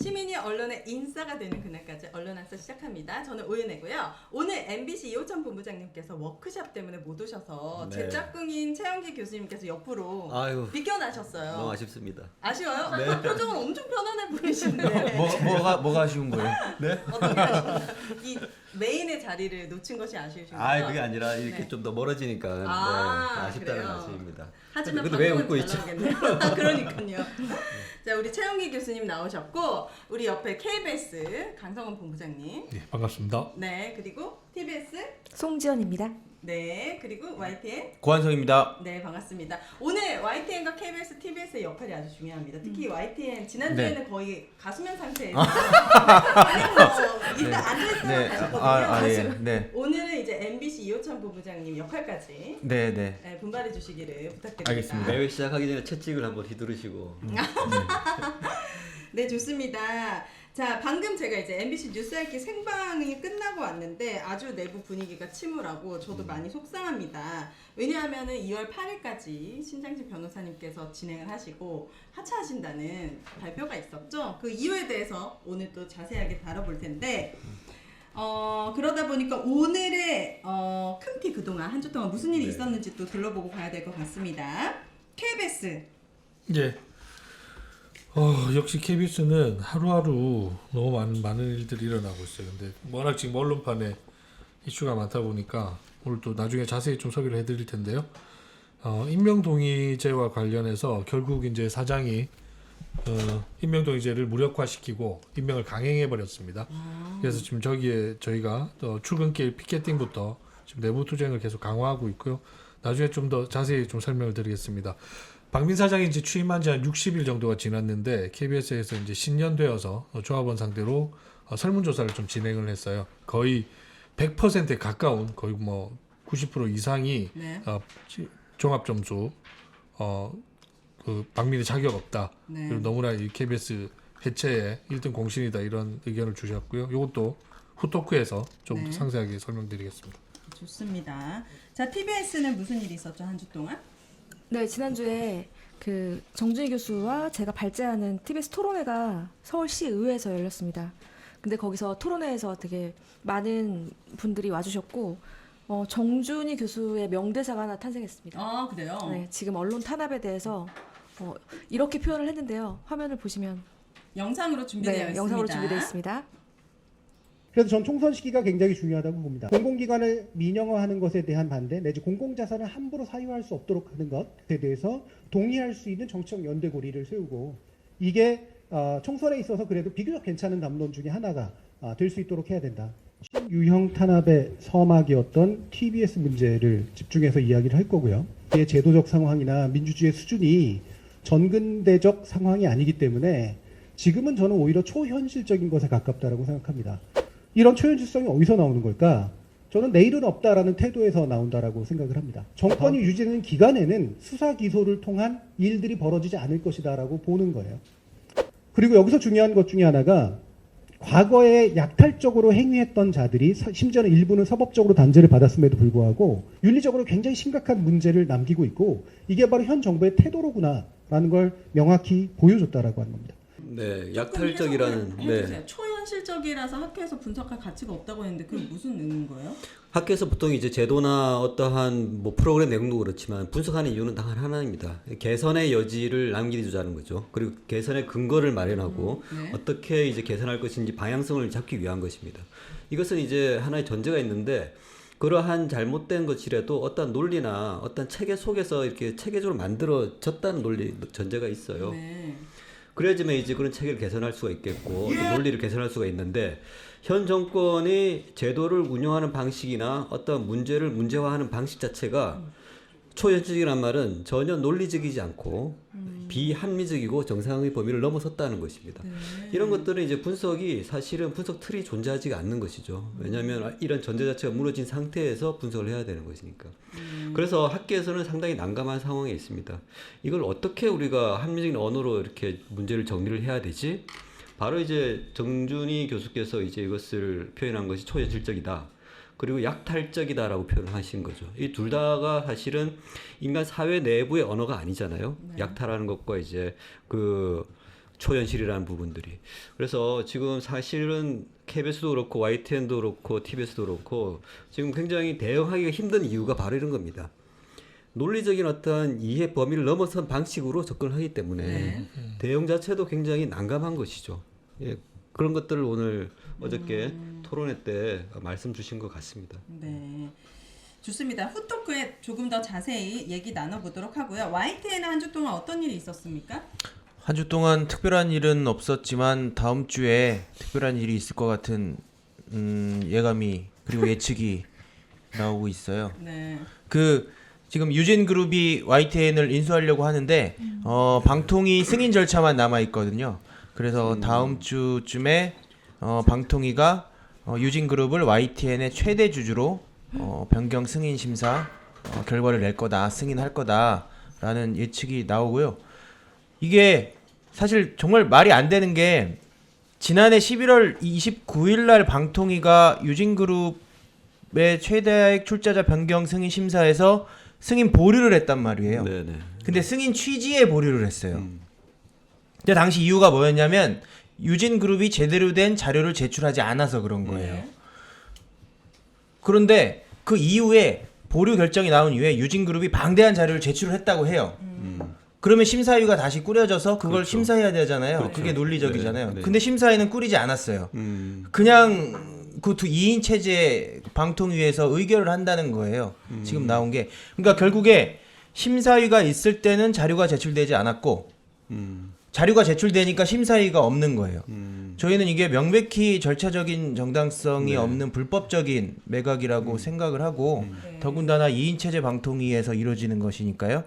시민이 언론의 인싸가 되는 그날까지 언론 한사 시작합니다. 저는 오윤혜고요. 오늘 MBC 이호천 본부장님께서 워크숍 때문에 못 오셔서 네. 제 짝꿍인 최영기 교수님께서 옆으로 아유, 비껴나셨어요. 너무 아쉽습니다. 아쉬워요? 네. 표정은 엄청 편안해 보이시는데 뭐가 아쉬운 거예요? 네? 어떻게 하시나요? 이 메인의 자리를 놓친 것이 아쉬우신 거죠? 아, 그게 아니라 이렇게 네. 좀 더 멀어지니까 아쉽다는 그래요? 말씀입니다. 하지만 근데 왜 방송은 웃고 잘 있죠? 나오겠네요. 그러니까요. 자, 우리 최영기 교수님 나오셨고 우리 옆에 KBS 강성원 본부장님, 네, 반갑습니다. 네, 그리고 TBS, 송지연입니다. 네, 그리고 YTN, 고한성입니다. 네, 반갑습니다. 오늘 YTN과 KBS, TBS의 역할이 아주 중요합니다. 특히 YTN 지난주에는 거의 가수면 상태에서 아니 뭐 일단 앉아있어만 가셨거든요. 네. 오늘은 이제 MBC 이호천 본부장님 역할까지 네. 네, 분발해 주시기를 부탁드립니다. 알겠습니다. 매회 시작하기 전에 채찍을 한번 휘두르시고 네, 좋습니다. 자, 방금 제가 이제 MBC 뉴스알기 생방이 끝나고 왔는데 아주 내부 분위기가 침울하고 저도 많이 속상합니다. 왜냐하면은 2월 8일까지 신장식 변호사님께서 진행을 하시고 하차하신다는 발표가 있었죠. 그 이유에 대해서 오늘 또 자세하게 다뤄볼 텐데 그러다 보니까 오늘의 큰 티 그동안 한 주 동안 무슨 일이 있었는지 또 둘러보고 가야 될 것 같습니다. KBS. 예. 역시 KBS는 하루하루 너무 많은 일들이 일어나고 있어요. 근데 워낙 지금 언론판에 이슈가 많다 보니까 오늘 또 나중에 자세히 좀 소개를 해드릴 텐데요. 임명동의제와 관련해서 결국 이제 사장이 임명동의제를 무력화시키고 임명을 강행해 버렸습니다. 그래서 지금 저희가 출근길 피켓팅부터 지금 내부 투쟁을 계속 강화하고 있고요. 나중에 좀 더 자세히 좀 설명을 드리겠습니다. 박민 사장이 이제 취임한 지 한 60일 정도가 지났는데 KBS에서 이제 신년되어서 조합원 상대로 설문조사를 좀 진행을 했어요. 거의 100%에 가까운 거의 뭐 90% 이상이 네. 종합점수 그 박민의 자격 없다. 네. 그리고 너무나 이 KBS 해체의 1등 공신이다 이런 의견을 주셨고요. 이것도 후토크에서 좀 네. 상세하게 설명드리겠습니다. 좋습니다. 자, TBS는 무슨 일이 있었죠, 한 주 동안? 네, 지난주에 그 정준희 교수와 제가 발제하는 TBS 토론회가 서울시 의회에서 열렸습니다. 근데 거기서 토론회에서 되게 많은 분들이 와주셨고 정준희 교수의 명대사가 하나 탄생했습니다. 아, 그래요? 네, 지금 언론 탄압에 대해서 이렇게 표현을 했는데요. 화면을 보시면 영상으로 준비되어 있습니다. 영상으로 준비되어 있습니다. 그래서 전 총선 시기가 굉장히 중요하다고 봅니다. 공공기관을 민영화하는 것에 대한 반대 내지 공공자산을 함부로 사유할 수 없도록 하는 것에 대해서 동의할 수 있는 정치적 연대고리를 세우고 이게 총선에 있어서 그래도 비교적 괜찮은 담론 중에 하나가 될 수 있도록 해야 된다. 유형 탄압의 서막이었던 TBS 문제를 집중해서 이야기를 할 거고요. 이게 제도적 상황이나 민주주의 수준이 전근대적 상황이 아니기 때문에 지금은 저는 오히려 초현실적인 것에 가깝다라고 생각합니다. 이런 초현실성이 어디서 나오는 걸까? 저는 내일은 없다라는 태도에서 나온다라고 생각을 합니다. 정권이 유지되는 기간에는 수사 기소를 통한 일들이 벌어지지 않을 것이다라고 보는 거예요. 그리고 여기서 중요한 것 중에 하나가 과거에 약탈적으로 행위했던 자들이 심지어는 일부는 서법적으로 단죄를 받았음에도 불구하고 윤리적으로 굉장히 심각한 문제를 남기고 있고 이게 바로 현 정부의 태도로구나라는 걸 명확히 보여줬다라고 하는 겁니다. 네, 약탈적이라는 해주세요. 초현실적이라서 학회에서 분석할 가치가 없다고 했는데 그게 무슨 의미인 거예요? 학교에서 보통 이제 제도나 어떠한 뭐 프로그램 내용도 그렇지만 분석하는 이유는 단 하나입니다. 개선의 여지를 남기주자는 거죠. 그리고 개선의 근거를 마련하고 네. 어떻게 이제 개선할 것인지 방향성을 잡기 위한 것입니다. 이것은 이제 하나의 전제가 있는데 그러한 잘못된 것이라도 어떤 논리나 어떤 체계 속에서 이렇게 체계적으로 만들어졌다는 논리 전제가 있어요. 네. 그래야지만 이제 그런 체계를 개선할 수가 있겠고 또 논리를 개선할 수가 있는데 현 정권이 제도를 운영하는 방식이나 어떤 문제를 문제화하는 방식 자체가 초현실적이란 말은 전혀 논리적이지 않고 비합리적이고 정상의 범위를 넘어섰다는 것입니다. 이런 것들은 이제 분석이 사실은 분석 틀이 존재하지가 않는 것이죠. 왜냐하면 이런 전제 자체가 무너진 상태에서 분석을 해야 되는 것이니까. 그래서 학계에서는 상당히 난감한 상황에 있습니다. 이걸 어떻게 우리가 합리적인 언어로 이렇게 문제를 정리를 해야 되지? 바로 이제 정준희 교수께서 이제 이것을 표현한 것이 초현실적이다. 그리고 약탈적이다라고 표현을 하신 거죠. 이 둘 다가 사실은 인간 사회 내부의 언어가 아니잖아요. 네. 약탈하는 것과 이제 그 초현실이라는 부분들이. 그래서 지금 사실은 KBS도 그렇고 YTN도 그렇고 TBS도 그렇고 지금 굉장히 대응하기가 힘든 이유가 바로 이런 겁니다. 논리적인 어떤 이해 범위를 넘어선 방식으로 접근하기 때문에 대응 자체도 굉장히 난감한 것이죠. 예, 그런 것들을 오늘 어저께 토론회 때 말씀 주신 것 같습니다. 네. 좋습니다. 후토크에 조금 더 자세히 얘기 나눠보도록 하고요. YTN은 한 주 동안 어떤 일이 있었습니까? 한 주 동안 특별한 일은 없었지만 다음 주에 특별한 일이 있을 것 같은 예감이 그리고 예측이 나오고 있어요. 네. 지금 유진그룹이 YTN을 인수하려고 하는데 방통위 승인 절차만 남아 있거든요. 그래서 다음 주쯤에 방통위가 유진그룹을 YTN의 최대 주주로 변경 승인 심사 결과를 낼 거다, 승인할 거다라는 예측이 나오고요. 이게 사실 정말 말이 안 되는 게 지난해 11월 29일 날 방통위가 유진그룹의 최대액 출자자 변경 승인 심사에서 승인 보류를 했단 말이에요. 네네. 근데 승인 취지에 보류를 했어요. 근데 당시 이유가 뭐였냐면 유진그룹이 제대로 된 자료를 제출하지 않아서 그런 거예요. 네. 그런데 그 이후에 보류 결정이 나온 이후에 유진그룹이 방대한 자료를 제출을 했다고 해요. 그러면 심사위가 다시 꾸려져서 그걸 그렇죠. 심사해야 되잖아요. 그렇죠. 그게 논리적이잖아요. 네, 네. 근데 심사위는 꾸리지 않았어요. 그냥 그 2인 체제 방통위에서 의결을 한다는 거예요. 지금 나온 게. 그러니까 결국에 심사위가 있을 때는 자료가 제출되지 않았고 자료가 제출되니까 심사위가 없는 거예요. 저희는 이게 명백히 절차적인 정당성이 네. 없는 불법적인 매각이라고 생각을 하고 더군다나 2인 체제 방통위에서 이루어지는 것이니까요.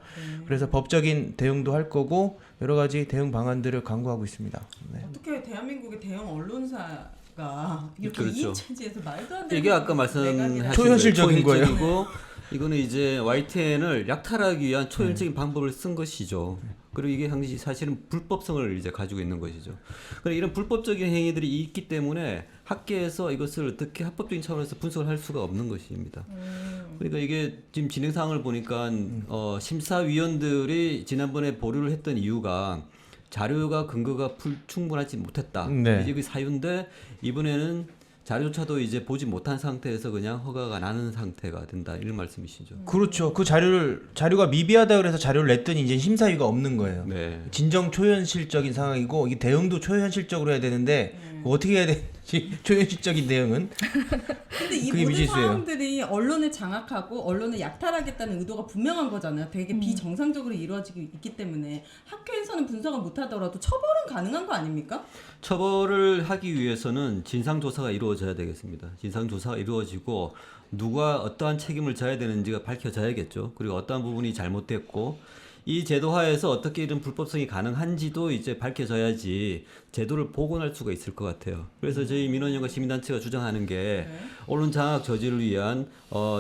그래서 법적인 대응도 할 거고 여러 가지 대응 방안들을 강구하고 있습니다. 네. 어떻게 대한민국의 대형 언론사가 이렇게 그렇죠. 2인 체제에서 말도 안 되는 이게 아까 매각이라- 말씀하신 초현실적인 거예요. 초현실적이고 이거는 이제 YTN을 약탈하기 위한 초현실적인 방법을 쓴 것이죠. 그리고 이게 당시 사실은 불법성을 이제 가지고 있는 것이죠. 그러니까 이런 불법적인 행위들이 있기 때문에 학계에서 이것을 어떻게 합법적인 차원에서 분석을 할 수가 없는 것입니다. 그러니까 이게 지금 진행 상황을 보니까 심사위원들이 지난번에 보류를 했던 이유가 자료가 근거가 충분하지 못했다. 네. 이제 그 사유인데 이번에는 자료조차도 이제 보지 못한 상태에서 그냥 허가가 나는 상태가 된다 이런 말씀이시죠. 그렇죠. 그 자료가 미비하다 그래서 자료를 냈더니 이제 심사위가 없는 거예요. 네. 진정 초현실적인 상황이고 이게 대응도 초현실적으로 해야 되는데 어떻게 해야 되는지 초현실적인 대응은 근데 이 그게 모든 미지수예요. 상황들이 언론을 장악하고 언론을 약탈하겠다는 의도가 분명한 거잖아요. 되게 비정상적으로 이루어지고 있기 때문에 학회에서는 분석을 못하더라도 처벌은 가능한 거 아닙니까? 처벌을 하기 위해서는 진상조사가 이루어져야 되겠습니다. 진상조사가 이루어지고 누가 어떠한 책임을 져야 되는지가 밝혀져야겠죠. 그리고 어떠한 부분이 잘못됐고 이 제도화에서 어떻게 이런 불법성이 가능한지도 이제 밝혀져야지 제도를 복원할 수가 있을 것 같아요. 그래서 저희 민원연과 시민단체가 주장하는 게 언론 장악 저지를 위한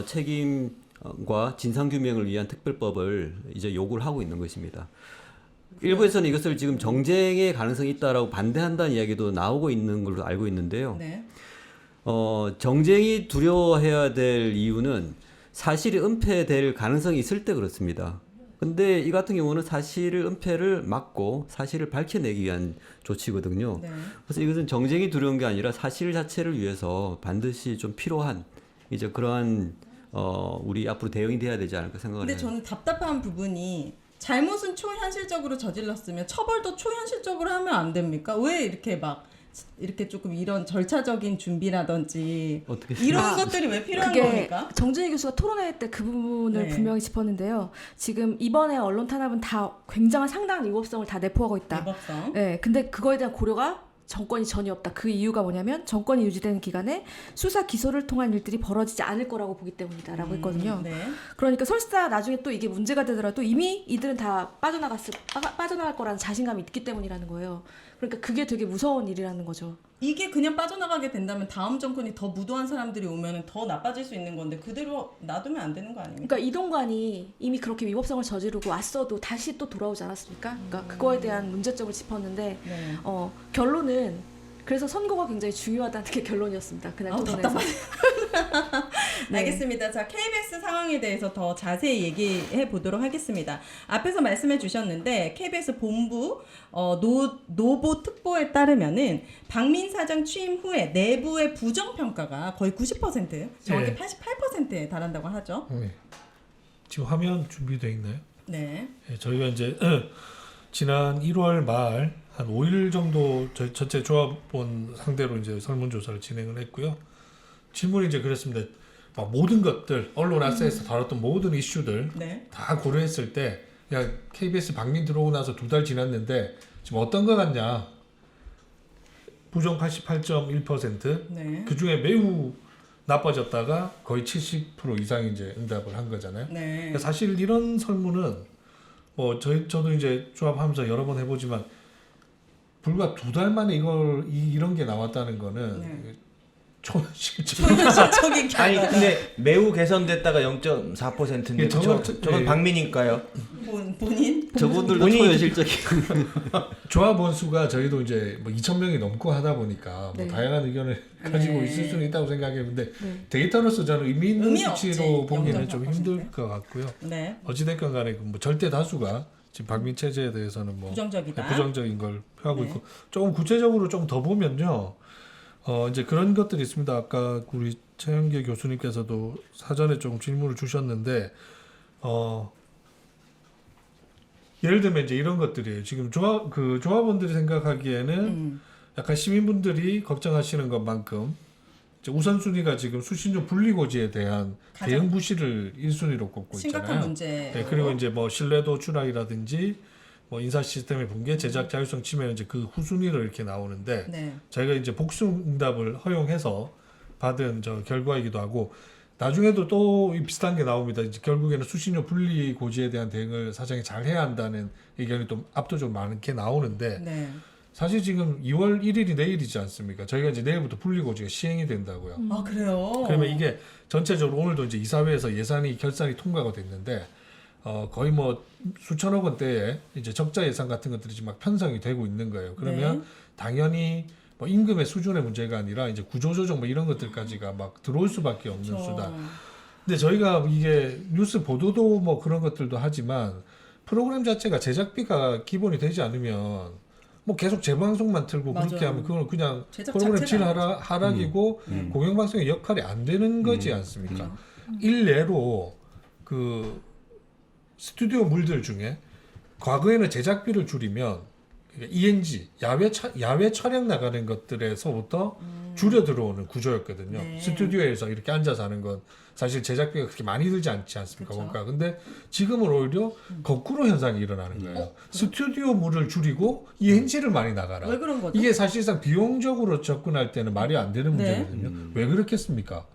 책임과 진상규명을 위한 특별법을 이제 요구를 하고 있는 것입니다. 일부에서는 이것을 지금 정쟁의 가능성이 있다라고 반대한다는 이야기도 나오고 있는 걸로 알고 있는데요. 네. 정쟁이 두려워해야 될 이유는 사실이 은폐될 가능성이 있을 때 그렇습니다. 근데 이 같은 경우는 사실을 은폐를 막고 사실을 밝혀내기 위한 조치거든요. 네. 그래서 이것은 정쟁이 두려운 게 아니라 사실 자체를 위해서 반드시 좀 필요한 이제 그러한 우리 앞으로 대응이 돼야 되지 않을까 생각을 근데 해요. 저는 답답한 부분이 잘못은 초현실적으로 저질렀으면 처벌도 초현실적으로 하면 안 됩니까? 왜 이렇게 막 이렇게 조금 이런 절차적인 준비라든지 어떻게 이런 것들이 왜 필요한 그게 겁니까? 정준희 교수가 토론회 때 그 부분을 네. 분명히 짚었는데요. 지금 이번에 언론 탄압은 다 굉장한 상당한 위법성을 다 내포하고 있다. 위법성. 네, 근데 그거에 대한 고려가 정권이 전혀 없다. 그 이유가 뭐냐면 정권이 유지되는 기간에 수사 기소를 통한 일들이 벌어지지 않을 거라고 보기 때문이다라고 했거든요. 네. 그러니까 설사 나중에 또 이게 문제가 되더라도 이미 이들은 다 빠져나갈 거라는 자신감이 있기 때문이라는 거예요. 그러니까 그게 되게 무서운 일이라는 거죠. 이게 그냥 빠져나가게 된다면 다음 정권이 더 무도한 사람들이 오면 더 나빠질 수 있는 건데 그대로 놔두면 안 되는 거 아닙니까? 그러니까 이동관이 이미 그렇게 위법성을 저지르고 왔어도 다시 또 돌아오지 않았습니까? 그러니까 그거에 대한 문제점을 짚었는데 네. 결론은 그래서 선거가 굉장히 중요하다는 게 결론이었습니다. 그날 토론에서. 네. 알겠습니다. 자, KBS 상황에 대해서 더 자세히 얘기해 보도록 하겠습니다. 앞에서 말씀해 주셨는데 KBS 본부 노보 특보에 따르면은 박민 사장 취임 후에 내부의 부정 평가가 거의 90%, 정확히 네. 88%에 달한다고 하죠. 네. 지금 화면 준비되어 있나요? 네. 네, 저희가 이제 지난 1월 말 한 5일 정도 저희 전체 조합원 상대로 이제 설문조사를 진행을 했고요. 질문이 이제 그랬습니다. 막 모든 것들 언론 아사에서 다뤘던 모든 이슈들 네. 다 고려했을 때 야, KBS 박민 들어오고 나서 2달 지났는데 지금 어떤 것 같냐? 부정 88.1%, 네. 그 중에 매우 나빠졌다가 거의 70% 이상이 이제 응답을 한 거잖아요. 네. 그러니까 사실 이런 설문은 뭐 저도 이제 조합하면서 여러 번 해보지만 불과 2달 만에 이런 게 나왔다는 거는 네. 초현실적인 현실적인 아니 결과가 근데 매우 개선됐다가 0.4%인데 예, 저건 저건 예. 박민인가요? 본인 저분들도 본인이- 초현실적인 조합원 수가 저희도 이제 뭐 2,000명이 넘고 하다 보니까 뭐 네. 다양한 의견을 가지고 네. 있을 수는 있다고 생각했는데 네. 데이터로서 저는 의미 있는 의미 수치로 없지. 보기에는 좀 0.4%. 힘들 것 같고요. 네. 어찌됐건 간에 뭐 절대 다수가 지금 박민 체제에 대해서는 뭐 부정적이다. 부정적인 걸 표하고 네. 있고 조금 구체적으로 좀 더 보면요. 이제 그런 것들이 있습니다. 아까 우리 최영계 교수님께서도 사전에 좀 질문을 주셨는데 예를 들면 이제 이런 것들이에요. 지금 조합원들이 생각하기에는 약간 시민분들이 걱정하시는 것만큼 이제 우선순위가 지금 수신료 분리고지에 대한 가장 대응 부실을 1순위로 꼽고 심각한 있잖아요. 문제. 네, 그리고 이제 뭐 신뢰도 추락이라든지 뭐 인사 시스템의 붕괴, 제작 자율성 침해는 이제 그 후순위로 이렇게 나오는데 네. 저희가 이제 복수 응답을 허용해서 받은 저 결과이기도 하고 나중에도 또 비슷한 게 나옵니다. 이제 결국에는 수신료 분리 고지에 대한 대응을 사장이 잘 해야 한다는 의견이 또 압도적으로 많게 나오는데 네. 사실 지금 2월 1일이 내일이지 않습니까? 저희가 이제 내일부터 분리 고지가 시행이 된다고요. 아, 그래요. 그러면 이게 전체적으로 오늘도 이제 이사회에서 결산이 통과가 됐는데 거의 뭐 수천억 원대의 이제 적자 예산 같은 것들이 지금 막 편성이 되고 있는 거예요. 그러면 네. 당연히 뭐 임금의 수준의 문제가 아니라 이제 구조조정 뭐 이런 것들까지가 막 들어올 수밖에 없는 그렇죠. 수단. 근데 저희가 이게 뉴스 보도도 뭐 그런 것들도 하지만 프로그램 자체가 제작비가 기본이 되지 않으면 뭐 계속 재방송만 틀고 그렇게 맞아요. 하면 그건 그냥 제작 프로그램 질 자체가 하락이고 공영방송의 역할이 안 되는 거지 않습니까? 일례로 그 스튜디오 물들 중에 과거에는 제작비를 줄이면 그러니까 ENG 야외 촬영 나가는 것들에서부터 줄여 들어오는 구조였거든요. 네. 스튜디오에서 이렇게 앉아서 하는 건 사실 제작비가 그렇게 많이 들지 않지 않습니까? 그쵸. 원가. 근데 지금은 오히려 거꾸로 현상이 일어나는 거예요. 스튜디오 물을 줄이고 ENG를 많이 나가라. 왜 그런 거죠? 이게 사실상 비용적으로 접근할 때는 말이 안 되는 네. 문제거든요. 왜 그렇겠습니까?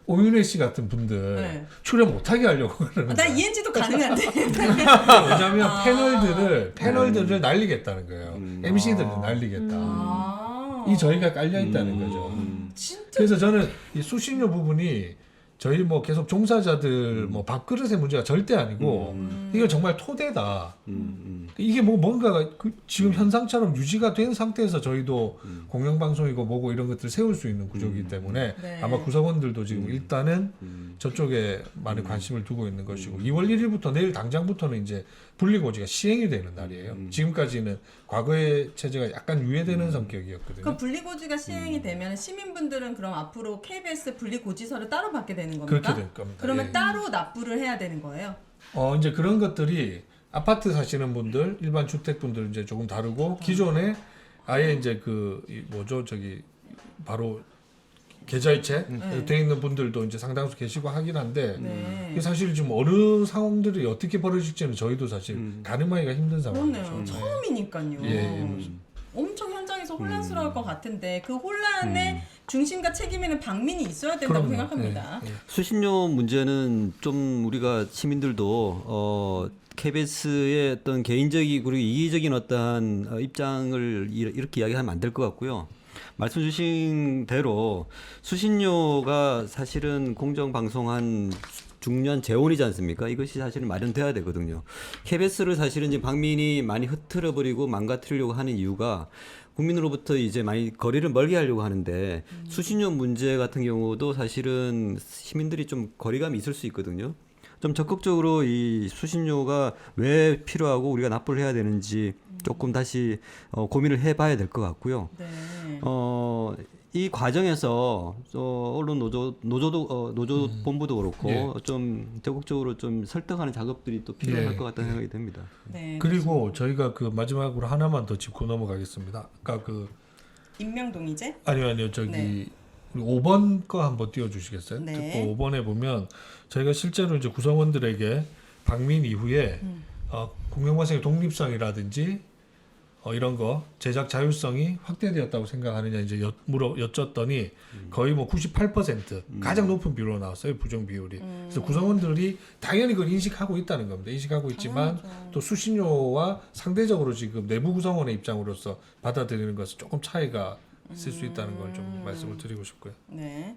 오윤혜 씨 같은 분들 네. 출연 못하게 하려고 그러는 나 거예요. ENG도 가능한데. 왜냐하면 아. 패널들을 날리겠다는 거예요. MC들을 날리겠다. 아. 이 저희가 깔려 있다는 거죠. 진짜 그래서 저는 이 수신료 부분이 저희 뭐 계속 종사자들 뭐 밥그릇의 문제가 절대 아니고 이건 정말 토대다. 이게 뭐 뭔가가 지금 현상처럼 유지가 된 상태에서 저희도 공영방송이고 뭐고 이런 것들을 세울 수 있는 구조이기 때문에 네. 아마 구성원들도 지금 일단은 저쪽에 많은 관심을 두고 있는 것이고 2월 1일부터 내일 당장부터는 이제 분리고지가 시행이 되는 날이에요. 지금까지는 과거의 체제가 약간 유예되는 성격이었거든요. 그 분리고지가 시행이 되면 시민분들은 그럼 앞으로 KBS 분리고지서를 따로 받게 되는 겁니까? 그렇게 될 겁니다. 그러면 예. 따로 납부를 해야 되는 거예요? 이제 그런 것들이 아파트 사시는 분들, 일반 주택 분들 이제 조금 다르고 기존에 아예 이제 바로 계좌이체 돼 있는 분들도 이제 상당수 계시고 하긴 한데 네. 이게 사실 지금 어느 상황들이 어떻게 벌어질지는 저희도 사실 가늠하기가 힘든 그렇네요. 상황이죠. 처음이니까요. 예. 엄청 현장에서 혼란스러울 것 같은데 그 혼란의 중심과 책임에는 박민이 있어야 된다고 그럼요. 생각합니다. 예, 예. 수신료 문제는 좀 우리가 시민들도 KBS의 어떤 개인적이고 그리고 이기적인 어떠한 입장을 이렇게 이야기하면 안 될 것 같고요. 말씀 주신 대로 수신료가 사실은 공정방송한 중요한 재원이지 않습니까? 이것이 사실은 마련돼야 되거든요. KBS를 사실은 이제 박민이 많이 흐트러버리고 망가뜨리려고 하는 이유가 국민으로부터 이제 많이 거리를 멀게 하려고 하는데 수신료 문제 같은 경우도 사실은 시민들이 좀 거리감이 있을 수 있거든요. 좀 적극적으로 이 수신료가 왜 필요하고 우리가 납부를 해야 되는지 조금 다시 고민을 해봐야 될 것 같고요. 네. 이 과정에서 언론 노조 본부도 그렇고 예. 좀 적극적으로 좀 설득하는 작업들이 또 필요할 예. 것 같다는 생각이 듭니다. 네. 그리고 저희가 그 마지막으로 하나만 더 짚고 넘어가겠습니다. 아까 그 임명동의제? 아니요 저기 네. 5번 거 한번 띄워주시겠어요? 네. 특보 5번에 보면 저희가 실제로 이제 구성원들에게 방민 이후에 공영방송의 독립성이라든지 이런 거 제작 자율성이 확대되었다고 생각하느냐 이제 여쭸더니 거의 뭐 98% 가장 높은 비율로 나왔어요, 부정 비율이. 그래서 구성원들이 당연히 그걸 인식하고 있다는 겁니다. 인식하고 있지만 또 수신료와 상대적으로 지금 내부 구성원의 입장으로서 받아들이는 것은 조금 차이가 있을 수 있다는 걸 좀 말씀을 드리고 싶고요. 네.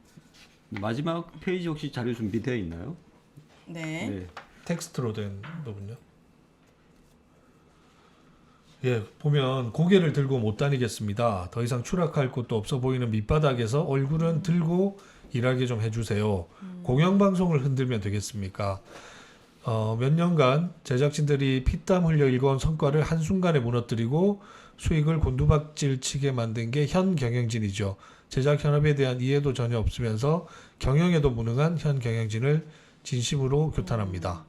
마지막 페이지 혹시 자료 준비되어 있나요? 네. 텍스트로 된 부분요. 예, 보면 고개를 들고 못 다니겠습니다. 더 이상 추락할 곳도 없어 보이는 밑바닥에서 얼굴은 들고 일하게 좀 해주세요. 공영방송을 흔들면 되겠습니까? 몇 년간 제작진들이 피땀 흘려 일궈온 성과를 한순간에 무너뜨리고 수익을 곤두박질 치게 만든 게 현 경영진이죠. 제작 현업에 대한 이해도 전혀 없으면서 경영에도 무능한 현 경영진을 진심으로 규탄합니다.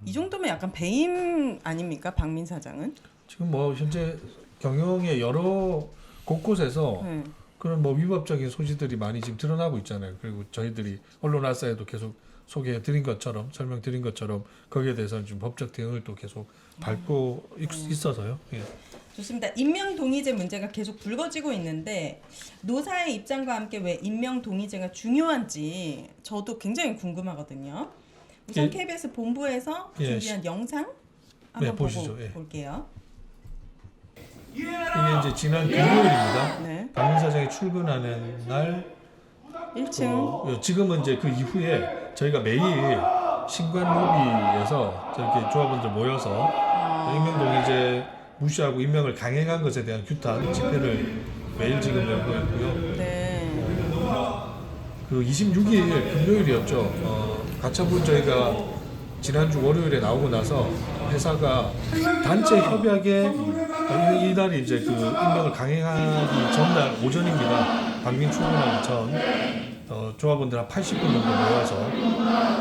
이 정도면 약간 배임 아닙니까? 박민 사장은? 지금 뭐 현재 경영의 여러 곳곳에서 네. 그런 뭐 위법적인 소지들이 많이 지금 드러나고 있잖아요. 그리고 저희들이 언론알사에도 계속 소개해 드린 것처럼 설명드린 것처럼 거기에 대해서는 좀 법적 대응을 또 계속 밟고 있어서요. 예. 좋습니다. 임명동의제 문제가 계속 불거지고 있는데 노사의 입장과 함께 왜 임명동의제가 중요한지 저도 굉장히 궁금하거든요. 우선 예. KBS 본부에서 예. 준비한 영상 한번 네, 보고 보시죠. 예. 볼게요. 이게 이제 지난 금요일입니다. 네. 박민 사장이 출근하는 날 1층. 지금은 이제 그 이후에 저희가 매일 신관 로비에서 저렇게 조합원들 모여서 임명동의제 무시하고 임명을 강행한 것에 대한 규탄 집회를 매일 지금 열고 있고요. 네. 그 26일 금요일이었죠. 가처분 저희가 지난주 월요일에 나오고 나서 회사가 단체 협약에 이날이 이제 그 임명을 강행하기 전날 오전입니다. 박민 출근하기 전 조합원들 한 80분 정도 모여서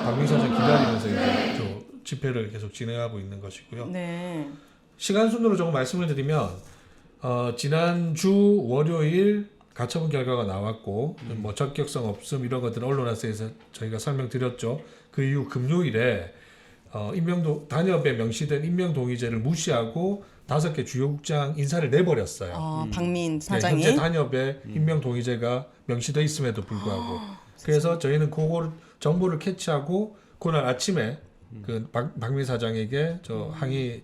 박민 사장 기다리면서 이제 저 집회를 계속 진행하고 있는 것이고요. 네. 시간 순으로 조금 말씀을 드리면 지난주 월요일 가처분 결과가 나왔고 뭐 적격성 없음 이런 것들 언론화에서 저희가 설명드렸죠. 그 이후 금요일에 단협에 명시된 임명동의제를 무시하고 5개 주요 국장 인사를 내버렸어요. 박민 네, 사장이. 현재 단협에 임명동의제가 명시돼 있음에도 불구하고 그래서 저희는 그걸 정보를 캐치하고 그날 아침에 그 박민 사장에게 저 항의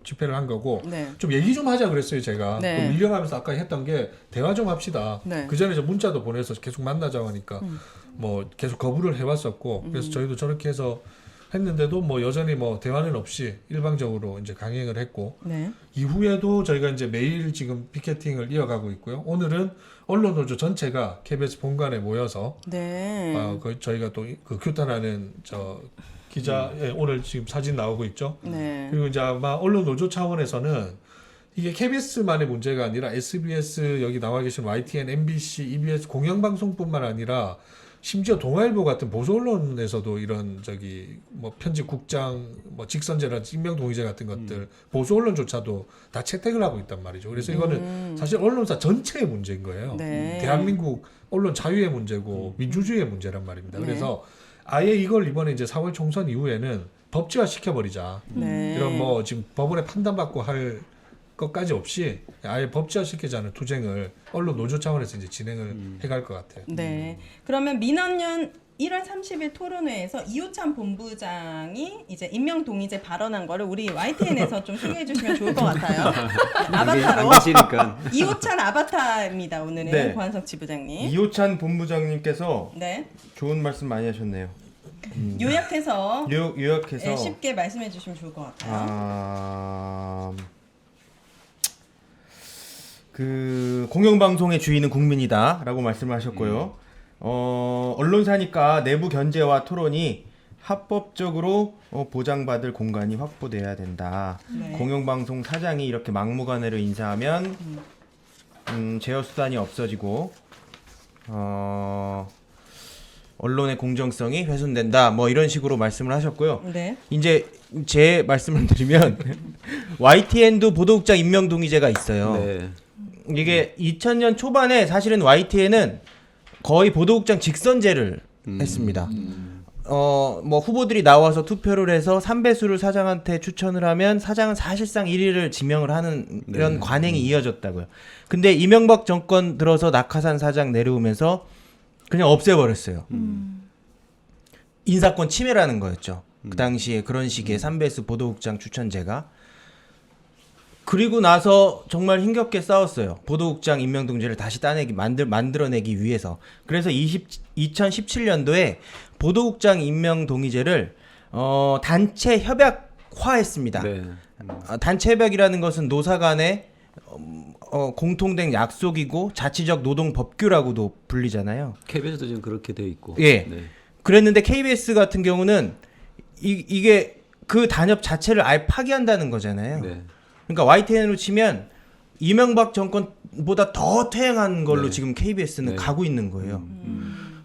집회를 한 거고 네. 좀 얘기 좀 하자 그랬어요 제가. 네. 그 밀려가면서 아까 했던 게 대화 좀 합시다. 네. 그 전에 저 문자도 보내서 계속 만나자고 하니까 뭐 계속 거부를 해왔었고 그래서 저희도 저렇게 해서 했는데도 뭐 여전히 뭐 대화는 없이 일방적으로 이제 강행을 했고 네. 이후에도 저희가 이제 매일 지금 피켓팅을 이어가고 있고요. 오늘은 언론노조 전체가 KBS 본관에 모여서 네. 저희가 또 그 규탄하는 기자 오늘 지금 사진 나오고 있죠. 네. 그리고 이제 아마 언론 노조 차원에서는 이게 KBS만의 문제가 아니라 SBS 여기 나와 계신 YTN, MBC, EBS 공영방송뿐만 아니라 심지어 동아일보 같은 보수 언론에서도 이런 뭐 편집국장 뭐 직선제라든지 임명동의제 같은 것들 보수 언론조차도 다 채택을 하고 있단 말이죠. 그래서 이거는 사실 언론사 전체의 문제인 거예요. 네. 대한민국 언론 자유의 문제고 민주주의의 문제란 말입니다. 네. 그래서 아예 이걸 이번에 이제 4월 총선 이후에는 법제화 시켜버리자. 네. 이런 뭐 지금 법원에 판단받고 할 것까지 없이 아예 법제화 시키자는 투쟁을 언론 노조 차원에서 이제 진행을 해갈 것 같아요. 네. 그러면 민원연 1월 30일 토론회에서 이호찬 본부장이 이제 임명동의제 발언한 거를 우리 YTN에서 좀 소개해 주시면 좋을 것 같아요. 아바타로. 안 계시니까. 이호찬 아바타입니다. 오늘은 네. 고한석 지부장님. 이호찬 본부장님께서 네. 좋은 말씀 많이 하셨네요. 요약해서 요약해서 네, 쉽게 말씀해 주시면 좋을 것 같아요. 그 공영방송의 주인은 국민이다라고 말씀을 하셨고요. 언론사니까 내부 견제와 토론이 합법적으로 보장받을 공간이 확보돼야 된다. 네. 공영방송 사장이 이렇게 막무가내로 인사하면 제어 수단이 없어지고 언론의 공정성이 훼손된다. 뭐 이런 식으로 말씀을 하셨고요. 네. 이제 제 말씀을 드리면 YTN도 보도국장 임명 동의제가 있어요. 네. 이게 2000년 초반에 사실은 YTN은 거의 보도국장 직선제를 했습니다. 뭐 후보들이 나와서 투표를 해서 3배수를 사장한테 추천을 하면 사장은 사실상 1위를 지명을 하는 이런 관행이 이어졌다고요. 근데 이명박 정권 들어서 낙하산 사장 내려오면서 그냥 없애버렸어요. 인사권 침해라는 거였죠. 그 당시에 그런 식의 3배수 보도국장 추천제가. 그리고 나서 정말 힘겹게 싸웠어요. 보도국장 임명동의제를 다시 만들어내기 위해서. 그래서 2017년도에 보도국장 임명동의제를 단체 협약화했습니다. 네. 단체 협약이라는 것은 노사 간의 공통된 약속이고 자치적 노동 법규라고도 불리잖아요. KBS도 지금 그렇게 돼 있고. 예. 네. 그랬는데 KBS 같은 경우는 이게 그 단협 자체를 아예 파기한다는 거잖아요. 네. 그러니까 YTN으로 치면 이명박 정권보다 더 퇴행한 걸로 네. 지금 KBS는 네. 가고 있는 거예요.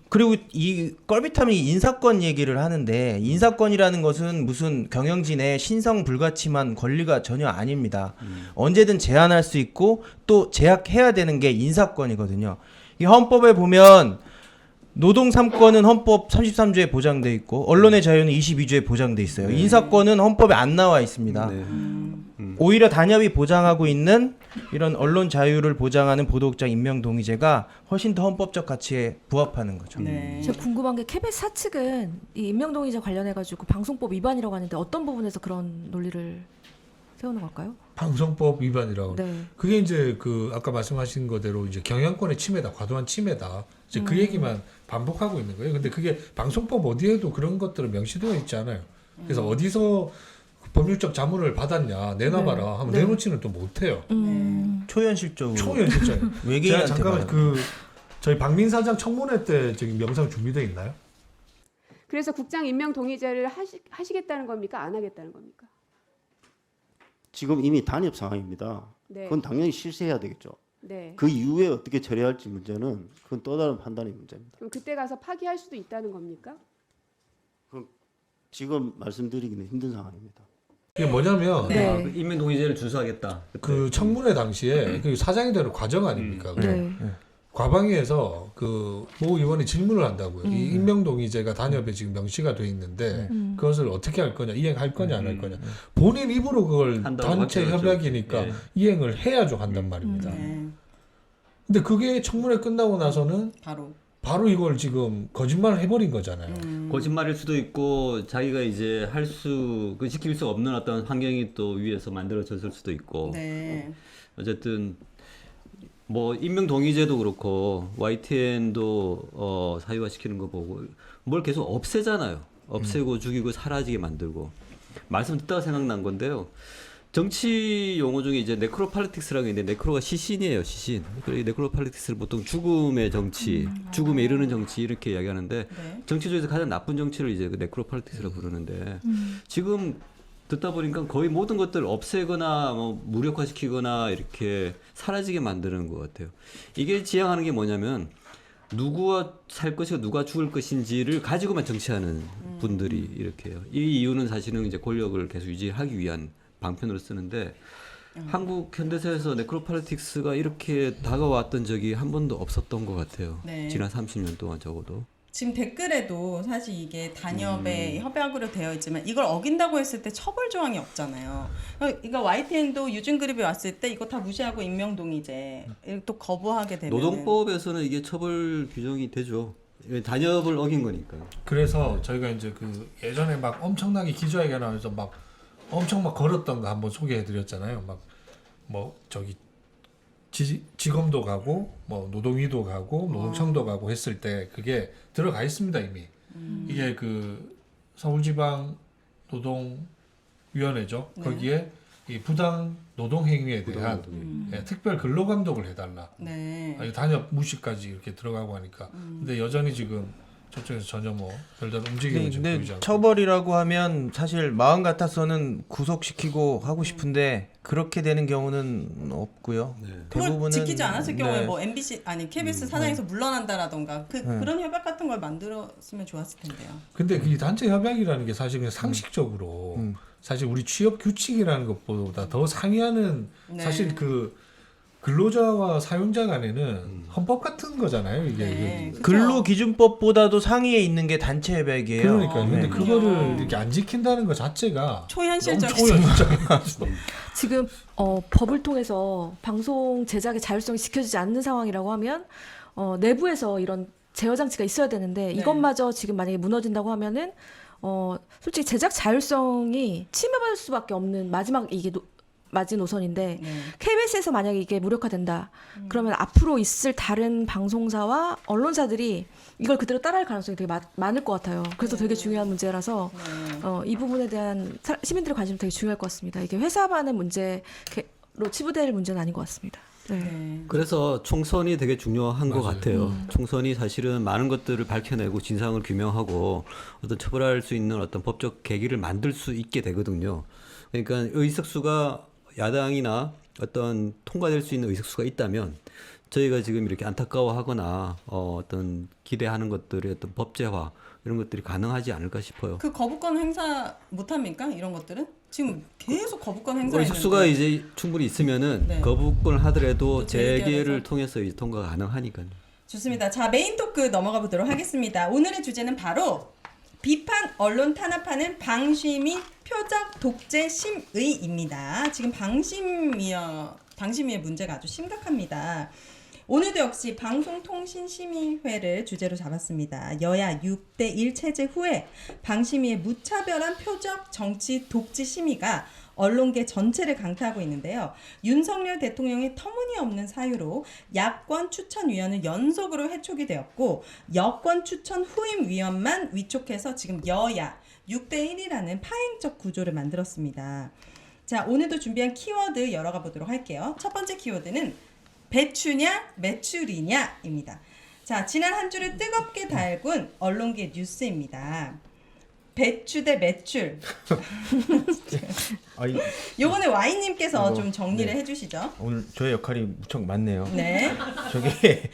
그리고 이 껄비탐이 인사권 얘기를 하는데 인사권이라는 것은 무슨 경영진의 신성 불가침한 권리가 전혀 아닙니다. 언제든 제한할 수 있고 또 제약해야 되는 게 인사권이거든요. 이 헌법에 보면 노동 3권은 헌법 33조에 보장돼 있고 언론의 자유는 22조에 보장돼 있어요. 인사권은 헌법에 안 나와 있습니다. 네. 오히려 단협이 보장하고 있는 이런 언론 자유를 보장하는 보도국장 임명동의제가 훨씬 더 헌법적 가치에 부합하는 거죠. 네. 제가 궁금한 게 KBS 사측은 이 임명동의제 관련해가지고 방송법 위반이라고 하는데 어떤 부분에서 그런 논리를 세우는 걸까요? 방송법 위반이라고. 네. 그게 이제 그 아까 말씀하신 거대로 이제 경영권의 침해다, 과도한 침해다. 이제 그 얘기만 반복하고 있는 거예요. 근데 그게 방송법 어디에도 그런 것들은 명시되어 있지 않아요. 그래서 어디서 법률적 자문을 받았냐 내놔봐라 하면 네. 내놓지는 또 못해요. 초현실적으로 초현실적이에요. 제가 외계인한테 잠깐만 받아. 그 저희 박민 사장 청문회 때 지금 영상 준비돼 있나요? 그래서 국장 임명 동의제를 하시겠다는 겁니까? 안 하겠다는 겁니까? 지금 이미 단협 상황입니다. 네. 그건 당연히 실시해야 되겠죠. 네. 그 이후에 어떻게 처리할지 문제는 그건 또 다른 판단의 문제입니다. 그럼 그때 가서 파기할 수도 있다는 겁니까? 지금 말씀드리기는 힘든 상황입니다. 이게 뭐냐면 네. 아, 그 임명동의제를 준수하겠다. 그 청문회 당시에 그 사장이 되는 과정 아닙니까? 그게? 네. 과방위에서 그 모 의원이 질문을 한다고요. 이 임명동의제가 단협에 지금 명시가 돼 있는데 그것을 어떻게 할 거냐, 이행할 거냐, 안 할 거냐. 본인 입으로 그걸 한다고 단체 확정했죠. 협약이니까 예. 이행을 해야죠 한단 말입니다. 네. 근데 그게 청문회 끝나고 나서는 바로 이걸 지금 거짓말을 해버린 거잖아요. 거짓말일 수도 있고 자기가 이제 그 지킬 수 없는 어떤 환경이 또 위에서 만들어졌을 수도 있고. 네. 어쨌든 뭐 임명 동의제도 그렇고 YTN도 사유화시키는 거 보고 뭘 계속 없애잖아요. 없애고 죽이고 사라지게 만들고. 말씀 듣다가 생각난 건데요. 정치 용어 중에 이제 네크로팔리틱스라고 있는데 네크로가 시신이에요, 시신. 그리고 네크로팔리틱스를 보통 죽음의 정치, 죽음에 이르는 정치 이렇게 이야기하는데 네. 정치 중에서 가장 나쁜 정치를 이제 그 네크로팔리틱스라고 부르는데 지금 듣다 보니까 거의 모든 것들을 없애거나 뭐 무력화시키거나 이렇게 사라지게 만드는 것 같아요. 이게 지향하는 게 뭐냐면 누구와 살 것이고 누가 죽을 것인지를 가지고만 정치하는 분들이 이렇게 해요. 이 이유는 사실은 이제 권력을 계속 유지하기 위한 방편으로 쓰는데 한국 현대사에서 네크로팔리틱스가 이렇게 다가왔던 적이 한 번도 없었던 것 같아요. 네. 지난 30년 동안 적어도. 지금 댓글에도 사실 이게 단협의 협약으로 되어 있지만 이걸 어긴다고 했을 때 처벌 조항이 없잖아요. 그러니까 YTN도 유진그룹이 왔을 때 이거 다 무시하고 임명동의제 또 거부하게 되면 노동법에서는 이게 처벌 규정이 되죠. 단협을 어긴 거니까. 그래서 저희가 이제 그 예전에 막 엄청나게 기자회견하면서 막 엄청 막 걸었던 거 한번 소개해드렸잖아요. 막 뭐 저기 지검도 가고 뭐 노동위도 가고 노동청도 가고 했을 때 그게 들어가 있습니다 이미. 이게 그 서울지방 노동위원회죠. 네. 거기에 이 부당 노동 행위에 대한 특별 근로 감독을 해달라. 네. 아니, 단협 무시까지 이렇게 들어가고 하니까. 근데 여전히 지금 저쪽에서 전혀 뭐 별다른 움직임을 지금 보이지 근데 않고. 처벌이라고 하면 사실 마음 같아서는 구속시키고 하고 싶은데 그렇게 되는 경우는 없고요. 그걸 대부분은 지키지 않았을 경우에 네. 뭐 MBC 아니 KBS 사장에서 물러난다라던가 그런 협약 같은 걸 만들었으면 좋았을 텐데요. 근데 이 단체 협약이라는 게 사실 그냥 상식적으로 사실 우리 취업 규칙이라는 것보다 더 상이하는 네. 사실 그 근로자와 사용자 간에는 헌법 같은 거잖아요. 이게. 네. 그쵸? 근로기준법보다도 상위에 있는 게 단체 협약이에요. 그러니까요. 근데 네. 그거를 이렇게 안 지킨다는 것 자체가 초현실적이죠. 너무 초현실적이죠. 지금 법을 통해서 방송 제작의 자율성이 지켜지지 않는 상황이라고 하면 내부에서 이런 제어 장치가 있어야 되는데 이것마저 지금 만약에 무너진다고 하면은 솔직히 제작 자율성이 침해받을 수밖에 없는 마지막 이게 마지노선인데 네. KBS에서 만약에 이게 무력화된다 그러면 앞으로 있을 다른 방송사와 언론사들이 이걸 그대로 따라할 가능성이 되게 많을 것 같아요. 그래서 되게 중요한 문제라서 이 부분에 대한 시민들의 관심 되게 중요할 것 같습니다. 이게 회사만의 문제로 치부될 문제는 아닌 것 같습니다. 네. 네. 그래서 총선이 되게 중요한 것 맞아요. 같아요. 총선이 사실은 많은 것들을 밝혀내고 진상을 규명하고 어떤 처벌할 수 있는 어떤 법적 계기를 만들 수 있게 되거든요. 그러니까 의석수가 야당이나 어떤 통과될 수 있는 의석수가 있다면 저희가 지금 이렇게 안타까워하거나 어떤 기대하는 것들의 어떤 법제화 이런 것들이 가능하지 않을까 싶어요. 그 거부권 행사 못 합니까? 이런 것들은? 지금 계속 거부권 행사 의석수가 이제 충분히 있으면은 네. 거부권을 하더라도 또 재의결에서? 재계를 통해서 이제 통과가 가능하니까요. 좋습니다. 자, 메인 토크 넘어가 보도록 하겠습니다. 오늘의 주제는 바로 비판 언론 탄압하는 방심위 표적 독재 심의입니다. 지금 방심위의 문제가 아주 심각합니다. 오늘도 역시 방송통신심의회를 주제로 잡았습니다. 여야 6대1 체제 후에 방심위의 무차별한 표적 정치 독재 심의가 언론계 전체를 강타하고 있는데요. 윤석열 대통령의 터무니없는 사유로 야권 추천위원은 연속으로 해촉이 되었고 여권 추천 후임 위원만 위촉해서 지금 여야 6대1이라는 파행적 구조를 만들었습니다. 자, 오늘도 준비한 키워드 열어가 보도록 할게요. 첫 번째 키워드는 배추냐 매출이냐입니다. 자, 지난 한 주를 뜨겁게 달군 언론계 뉴스입니다. 배추 대 매출. 요번에 와인님께서 좀 정리를 해주시죠. 오늘 저의 역할이 무척 많네요. 네. 저게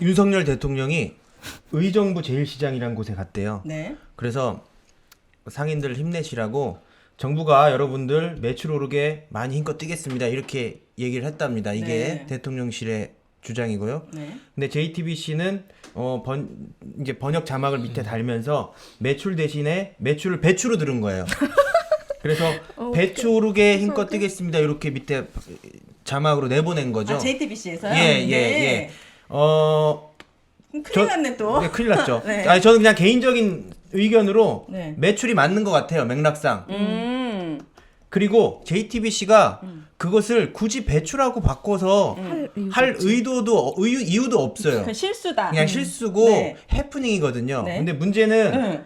윤석열 대통령이 의정부 제1시장이라는 곳에 갔대요. 네. 그래서 상인들 힘내시라고 정부가 여러분들 매출 오르게 많이 힘껏 뛰겠습니다. 이렇게 얘기를 했답니다. 이게 네. 대통령실의 주장이고요. 네. 근데 JTBC는 이제 번역 자막을 밑에 달면서 매출 대신에 매출을 배추로 들은 거예요. 그래서 배추 오르게 힘껏 뛰겠습니다. 이렇게 밑에 자막으로 내보낸 거죠. 아, JTBC에서요? 예. 큰일 났네 또. 네, 큰일 났죠. 네. 아니, 저는 그냥 개인적인 의견으로 네. 매출이 맞는 것 같아요. 맥락상. 그리고 JTBC가 그것을 굳이 배추라고 바꿔서 할 이유도 없어요. 그 실수다. 그냥 실수고 네. 해프닝이거든요. 네. 근데 문제는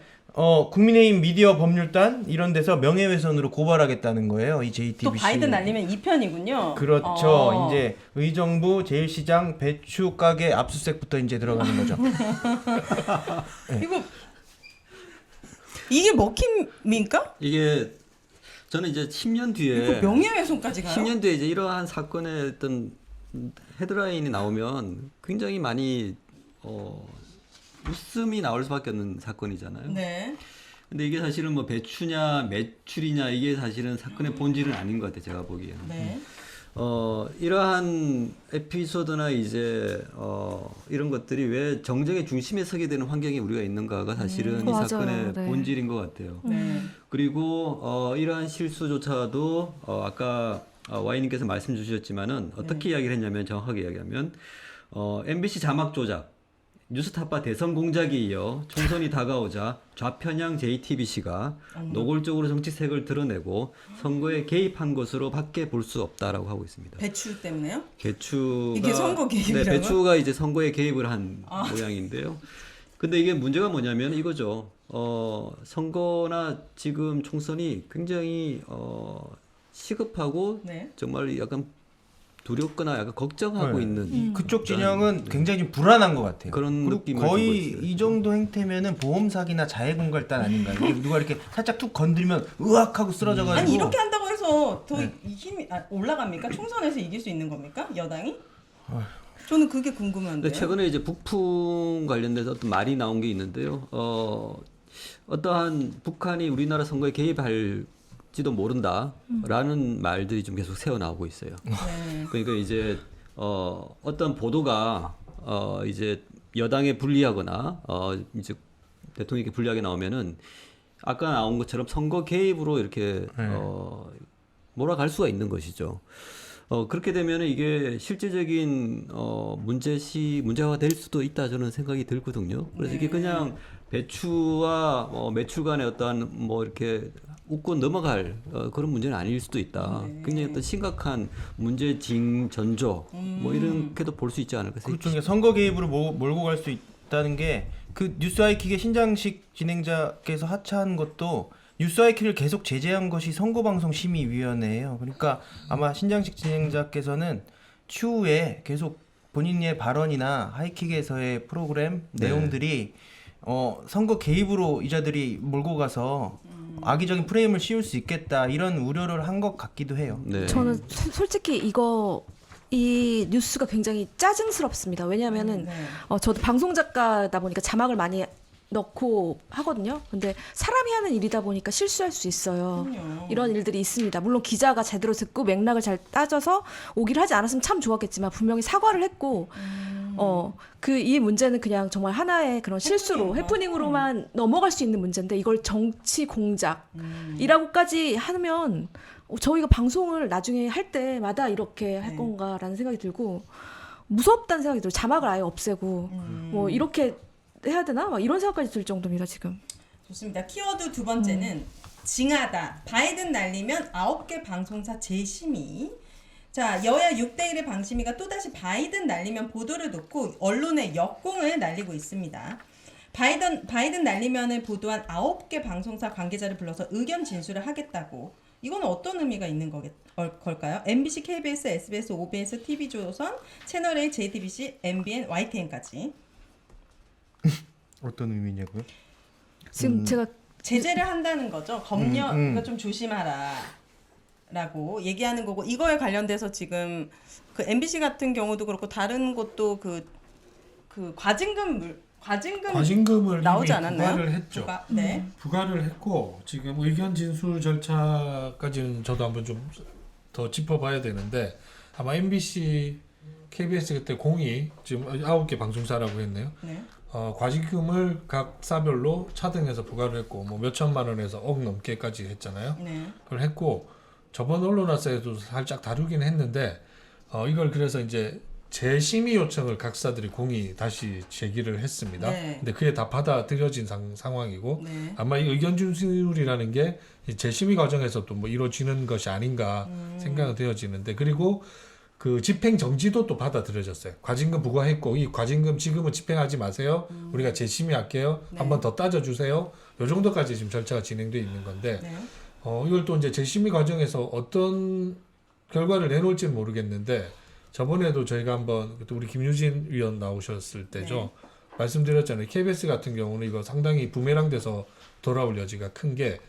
국민의힘 미디어 법률단 이런 데서 명예훼손으로 고발하겠다는 거예요. 이 JTBC. 또 바이든 날리면 2편이군요. 그렇죠. 이제 의정부 제1시장 배추 가게 압수수색부터 이제 들어가는 거죠. 이게 먹힙니까? 이게 저는 이제 10년 뒤에 명예훼손까지 가요? 10년 뒤에 이제 이러한 사건의 어떤 헤드라인이 나오면 굉장히 많이 웃음이 나올 수밖에 없는 사건이잖아요. 네. 근데 이게 사실은 뭐 배추냐 매출이냐 이게 사실은 사건의 본질은 아닌 것 같아요. 제가 보기에는. 네. 이러한 에피소드나 이제 이런 것들이 왜 정쟁의 중심에 서게 되는 환경에 우리가 있는가가 사실은 이 맞아요. 사건의 네. 본질인 것 같아요. 네. 그리고 이러한 실수조차도 아까 와이님께서 말씀 주셨지만은 어떻게 이야기를 했냐면 정확하게 이야기하면 MBC 자막 조작, 뉴스타파 대선 공작에 이어 총선이 다가오자 좌편향 JTBC가 노골적으로 정치색을 드러내고 선거에 개입한 것으로 밖에 볼 수 없다라고 하고 있습니다. 배추 때문에요? 배추가 이게 선거 개입이라고요? 네, 배추가 이제 선거에 개입을 한 모양인데요. 근데 이게 문제가 뭐냐면 이거죠. 선거나 지금 총선이 굉장히 시급하고 네. 정말 약간 두렵거나 약간 걱정하고 네. 있는 그쪽 진영은 굉장히 좀 불안한 것 같아요. 그런 그리고 느낌을 거의 주고 있어요. 이 정도 행태면은 보험 사기나 자해공갈단 아닌가요? 이게 누가 이렇게 살짝 툭 건드리면 으악 하고 쓰러져가지고. 아니 이렇게 한다고 해서 더 네. 힘이 올라갑니까? 총선에서 이길 수 있는 겁니까? 여당이? 저는 그게 궁금한데요. 근데 최근에 이제 북풍 관련돼서 어떤 말이 나온 게 있는데요. 어떠한 북한이 우리나라 선거에 개입할지도 모른다라는 말들이 좀 계속 새어 나오고 있어요. 네. 그러니까 이제 어떤 보도가 이제 여당에 불리하거나 이제 대통령에게 불리하게 나오면은 아까 나온 것처럼 선거 개입으로 이렇게 몰아갈 수가 있는 것이죠. 그렇게 되면 이게 실질적인 문제가 될 수도 있다 저는 생각이 들거든요. 그래서 이게 그냥 배추와 매출 간의 어떠한 이렇게 웃고 넘어갈 그런 문제는 아닐 수도 있다. 굉장히 어떤 심각한 문제 전조 이렇게도 볼 수 있지 않을까 그렇죠. 생각합니다. 선거 개입으로 몰고 갈 수 있다는 게 그 뉴스 아이킥의 신장식 진행자께서 하차한 것도 뉴스 아이킥을 계속 제재한 것이 선거방송심의위원회예요. 그러니까 아마 신장식 진행자께서는 추후에 계속 본인의 발언이나 하이킥에서의 프로그램 내용들이 선거 개입으로 이자들이 몰고 가서 악의적인 프레임을 씌울 수 있겠다 이런 우려를 한 것 같기도 해요. 네. 저는 솔직히 이 뉴스가 굉장히 짜증스럽습니다. 왜냐하면은 저도 방송 작가다 보니까 자막을 많이 넣고 하거든요. 근데 사람이 하는 일이다 보니까 실수할 수 있어요. 그럼요. 이런 일들이 있습니다. 물론 기자가 제대로 듣고 맥락을 잘 따져서 오기를 하지 않았으면 참 좋았겠지만 분명히 사과를 했고 이 문제는 그냥 정말 하나의 그런 실수로 해프닝으로만 넘어갈 수 있는 문제인데 이걸 정치 공작이라고까지 하면 저희가 방송을 나중에 할 때마다 이렇게 할 건가라는 생각이 들고 무섭다는 생각이 들어요. 자막을 아예 없애고 이렇게 해야 되나? 막 이런 생각까지 들 정도입니다, 지금. 좋습니다. 키워드 두 번째는 징하다. 바이든 날리면 9개 방송사 재심의. 자, 여야 6대1의 방심위가 또다시 바이든 날리면 보도를 놓고 언론의 역공을 날리고 있습니다. 바이든 날리면을 보도한 9개 방송사 관계자를 불러서 의견 진술을 하겠다고. 이건 어떤 의미가 있는 걸까요? MBC, KBS, SBS, OBS, TV조선, 채널A, JTBC, MBN, YTN까지. 어떤 의미냐고요? 지금 제가 제재를 한다는 거죠. 검역 좀 조심하라라고 얘기하는 거고 이거에 관련돼서 지금 그 MBC 같은 경우도 그렇고 다른 곳도 그 과징금을 나오지 이미 않았나요? 부과를 했죠. 네. 부과를 했고 지금 의견 진술 절차까지는 저도 한번 좀 더 짚어봐야 되는데 아마 MBC, KBS 그때 공이 지금 9개 방송사라고 했네요. 네. 과징금을 각 사별로 차등해서 부과를 했고 몇 천만 원에서 억 넘게까지 했잖아요. 네. 그걸 했고 저번 언론화사에도 살짝 다루긴 했는데 이걸 그래서 이제 재심의 요청을 각사들이 공이 다시 제기를 했습니다. 네. 근데 그게 다 받아들여진 상황이고 네. 아마 이 의견 진술이라는 게 이 재심의 과정에서 또 이루어지는 것이 아닌가 생각은 되어지는데 그리고 그 집행 정지도 또 받아들여졌어요. 과징금 부과했고 이 과징금 지금은 집행하지 마세요. 우리가 재심의할게요. 네. 한 번 더 따져주세요. 요 정도까지 지금 절차가 진행되어 있는 건데 네. 이걸 또 이제 재심의 과정에서 어떤 결과를 내놓을지는 모르겠는데 저번에도 저희가 한번 우리 김유진 위원 나오셨을 때죠. 말씀드렸잖아요. KBS 같은 경우는 이거 상당히 부메랑 돼서 돌아올 여지가 큰 게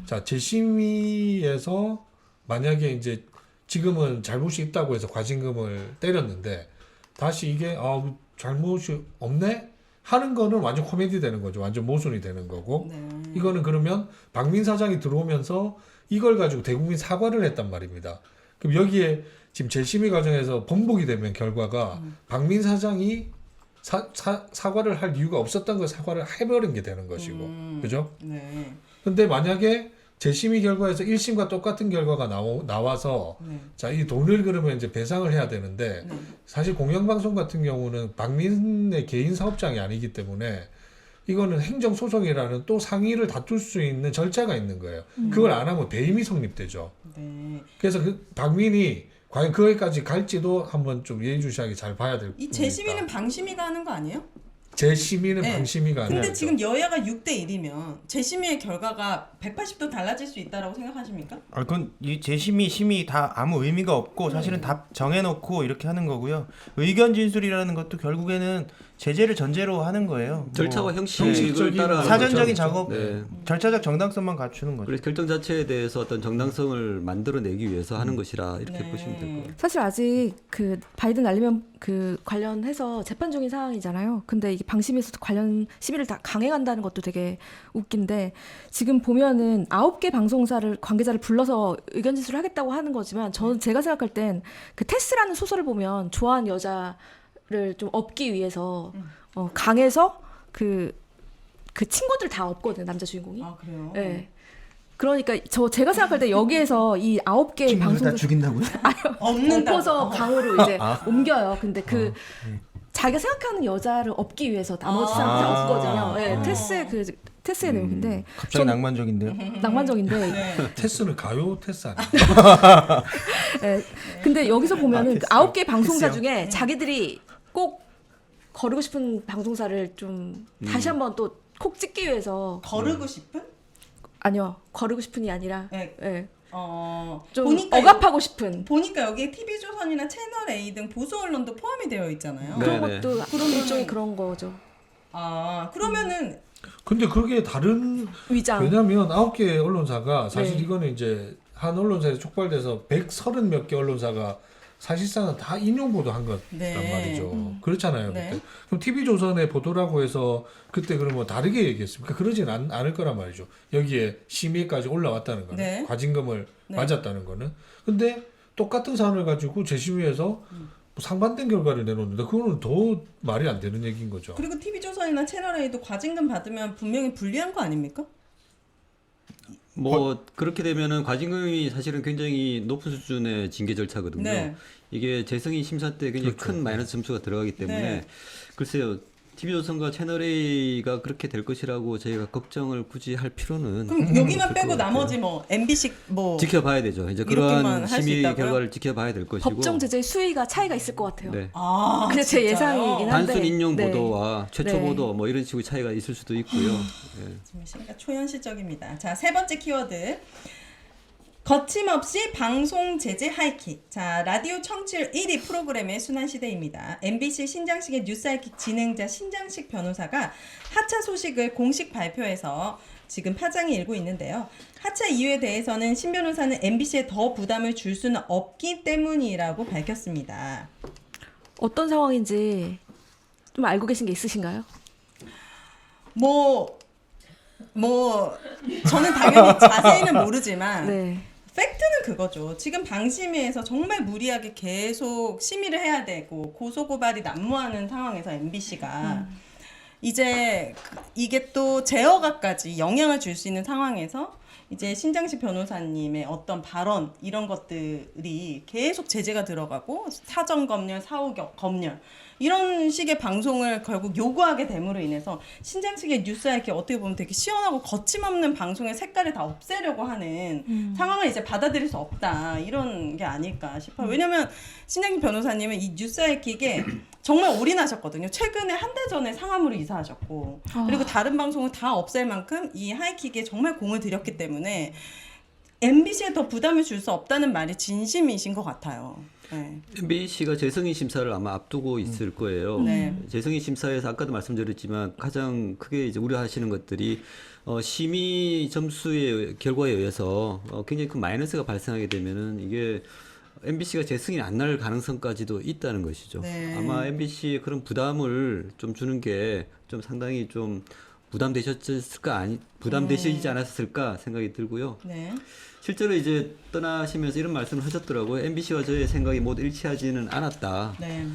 자, 재심의에서 만약에 이제 지금은 잘못이 있다고 해서 과징금을 때렸는데 다시 이게 잘못이 없네? 하는 거는 완전 코미디 되는 거죠. 완전 모순이 되는 거고 이거는 그러면 박민 사장이 들어오면서 이걸 가지고 대국민 사과를 했단 말입니다. 그럼 여기에 지금 재심의 과정에서 번복이 되면 결과가 박민 사장이 사과를 할 이유가 없었던 걸 사과를 해버린 게 되는 것이고 그죠? 네. 근데 만약에 재심의 결과에서 1심과 똑같은 결과가 나와서 자, 이 돈을 그러면 이제 배상을 해야 되는데 사실 공영방송 같은 경우는 박민의 개인 사업장이 아니기 때문에 이거는 행정소송이라는 또 상위를 다툴 수 있는 절차가 있는 거예요. 그걸 안 하면 배임이 성립되죠. 네. 그래서 박민이 과연 거기까지 갈지도 한번 좀 예의주시하게 잘 봐야 될 이 재심의는 방심위가 하는 거 아니에요? 재심의는 네. 방심위가 아니라. 근데 지금 여야가 6대 1이면 재심의의 결과가 180도 달라질 수 있다라고 생각하십니까? 아, 그건 이 재심의 심의 다 아무 의미가 없고 사실은 다 정해놓고 이렇게 하는 거고요. 의견 진술이라는 것도 결국에는 제재를 전제로 하는 거예요. 절차와 뭐 형식을 형식적인 따라 사전적인 그렇죠. 작업, 네. 절차적 정당성만 갖추는 거죠. 그래서 결정 자체에 대해서 어떤 정당성을 만들어내기 위해서 하는 것이라 이렇게 네. 보시면 될 것 같아요. 사실 아직 그 바이든 날리면 그 관련해서 재판 중인 상황이잖아요. 근데 이게 방심위에서 관련 시비를 다 강행한다는 것도 되게 웃긴데 지금 보면은 9개 방송사를 관계자를 불러서 의견 진술을 하겠다고 하는 거지만 저는 제가 생각할 땐 그 테스라는 소설을 보면 좋아하는 여자를 좀 업기 위해서 강해서 그 친구들 다 업거든 남자 주인공이. 아 그래요? 네. 그러니까 제가 생각할 때 여기에서 이 9개 친구들 다 방송사 죽인다고요? 없는다. 엎어서 강으로 이제 옮겨요. 근데 그 자기가 생각하는 여자를 업기 위해서 나머지 사람 다 업거든요. 네, 테스의 내용인데 갑자기 낭만적인데요. 낭만적인데. 네. 테스는 가요 테스 아니에요? 네, 근데 여기서 보면은 그 9개 방송사 중에 자기들이 꼭 거르고 싶은 방송사를 좀 다시 한번 또 콕 찍기 위해서 거르고 싶은? 아니요 거르고 싶은이 아니라 네. 네, 좀 보니까 억압하고 싶은 보니까 여기에 TV조선이나 채널A 등 보수 언론도 포함이 되어 있잖아요. 네. 그런 것도 그런 일종의 그런 거죠. 아 그러면은 근데 그게 다른 위장. 왜냐하면 9개 언론사가 사실 네. 이거는 이제 한 언론사에서 촉발돼서 130 몇 개 언론사가 사실상은 다 인용 보도한 거란 네. 말이죠. 그렇잖아요. 네. 그때. 그럼 TV조선의 보도라고 해서 그때 그러면 뭐 다르게 얘기했습니까? 그러진 않을 거란 말이죠. 여기에 심의까지 올라왔다는 거는 네. 과징금을 네. 맞았다는 거는. 근데 똑같은 사안을 가지고 재심의에서 뭐 상반된 결과를 내놓는데 그거는 더 말이 안 되는 얘기인 거죠. 그리고 TV조선이나 채널A도 과징금 받으면 분명히 불리한 거 아닙니까? 뭐 그렇게 되면은 과징금이 사실은 굉장히 높은 수준의 징계 절차거든요. 네. 이게 재승인 심사 때 굉장히 그렇죠. 큰 마이너스 점수가 들어가기 때문에 네. 글쎄요. TV조선과 채널A가 그렇게 될 것이라고 저희가 걱정을 굳이 할 필요는 그럼 여기만 없을 빼고 것 같아요. 나머지 뭐 MBC 뭐 지켜봐야 되죠. 이제 이렇게만 그러한 할수 심의 있다고요? 결과를 지켜봐야 될 것이고 법정 제재의 수위가 차이가 있을 것 같아요. 네. 아, 그냥 제 진짜요? 예상이긴 한데. 단순 인용 네. 보도와 최초 네. 보도 뭐 이런 식의 차이가 있을 수도 있고요. 예. 정말 초현실적입니다. 자, 세 번째 키워드. 거침없이 방송 제재 하이킥. 자, 라디오 청취율 1위 프로그램의 순환시대입니다. MBC 신장식의 뉴스 하이킥 진행자 신장식 변호사가 하차 소식을 공식 발표해서 지금 파장이 일고 있는데요. 하차 이유에 대해서는 신 변호사는 MBC에 더 부담을 줄 수는 없기 때문이라고 밝혔습니다. 어떤 상황인지 좀 알고 계신 게 있으신가요? 저는 당연히 자세히는 모르지만 네. 팩트는 그거죠. 지금 방심위에서 정말 무리하게 계속 심의를 해야 되고 고소고발이 난무하는 상황에서 MBC가 이제 이게 또 제어가까지 영향을 줄 수 있는 상황에서 이제 신장식 변호사님의 어떤 발언 이런 것들이 계속 제재가 들어가고 사전검열, 사후검열 이런 식의 방송을 결국 요구하게 됨으로 인해서 신장식의 뉴스와 이렇게 어떻게 보면 되게 시원하고 거침없는 방송의 색깔을 다 없애려고 하는 상황을 이제 받아들일 수 없다 이런 게 아닐까 싶어요. 왜냐면 신장식 변호사님은 이 뉴스 하이킥에 정말 올인하셨거든요. 최근에 한 달 전에 상암으로 이사하셨고 그리고 다른 방송을 다 없앨 만큼 이 하이킥에 정말 공을 들였기 때문에 MBC에 더 부담을 줄 수 없다는 말이 진심이신 것 같아요. 네. MBC가 재승인 심사를 아마 앞두고 있을 거예요. 네. 재승인 심사에서 아까도 말씀드렸지만 가장 크게 이제 우려하시는 것들이 심의 점수의 결과에 의해서 굉장히 큰 마이너스가 발생하게 되면은 이게 MBC가 재승인이 안 날 가능성까지도 있다는 것이죠. 네. 아마 MBC에 그런 부담을 좀 주는 게 좀 상당히 좀 부담되시지 않았을까 생각이 들고요. 네. 실제로 이제 떠나시면서 이런 말씀을 하셨더라고요. MBC와 저의 생각이 모두 일치하지는 않았다. 네.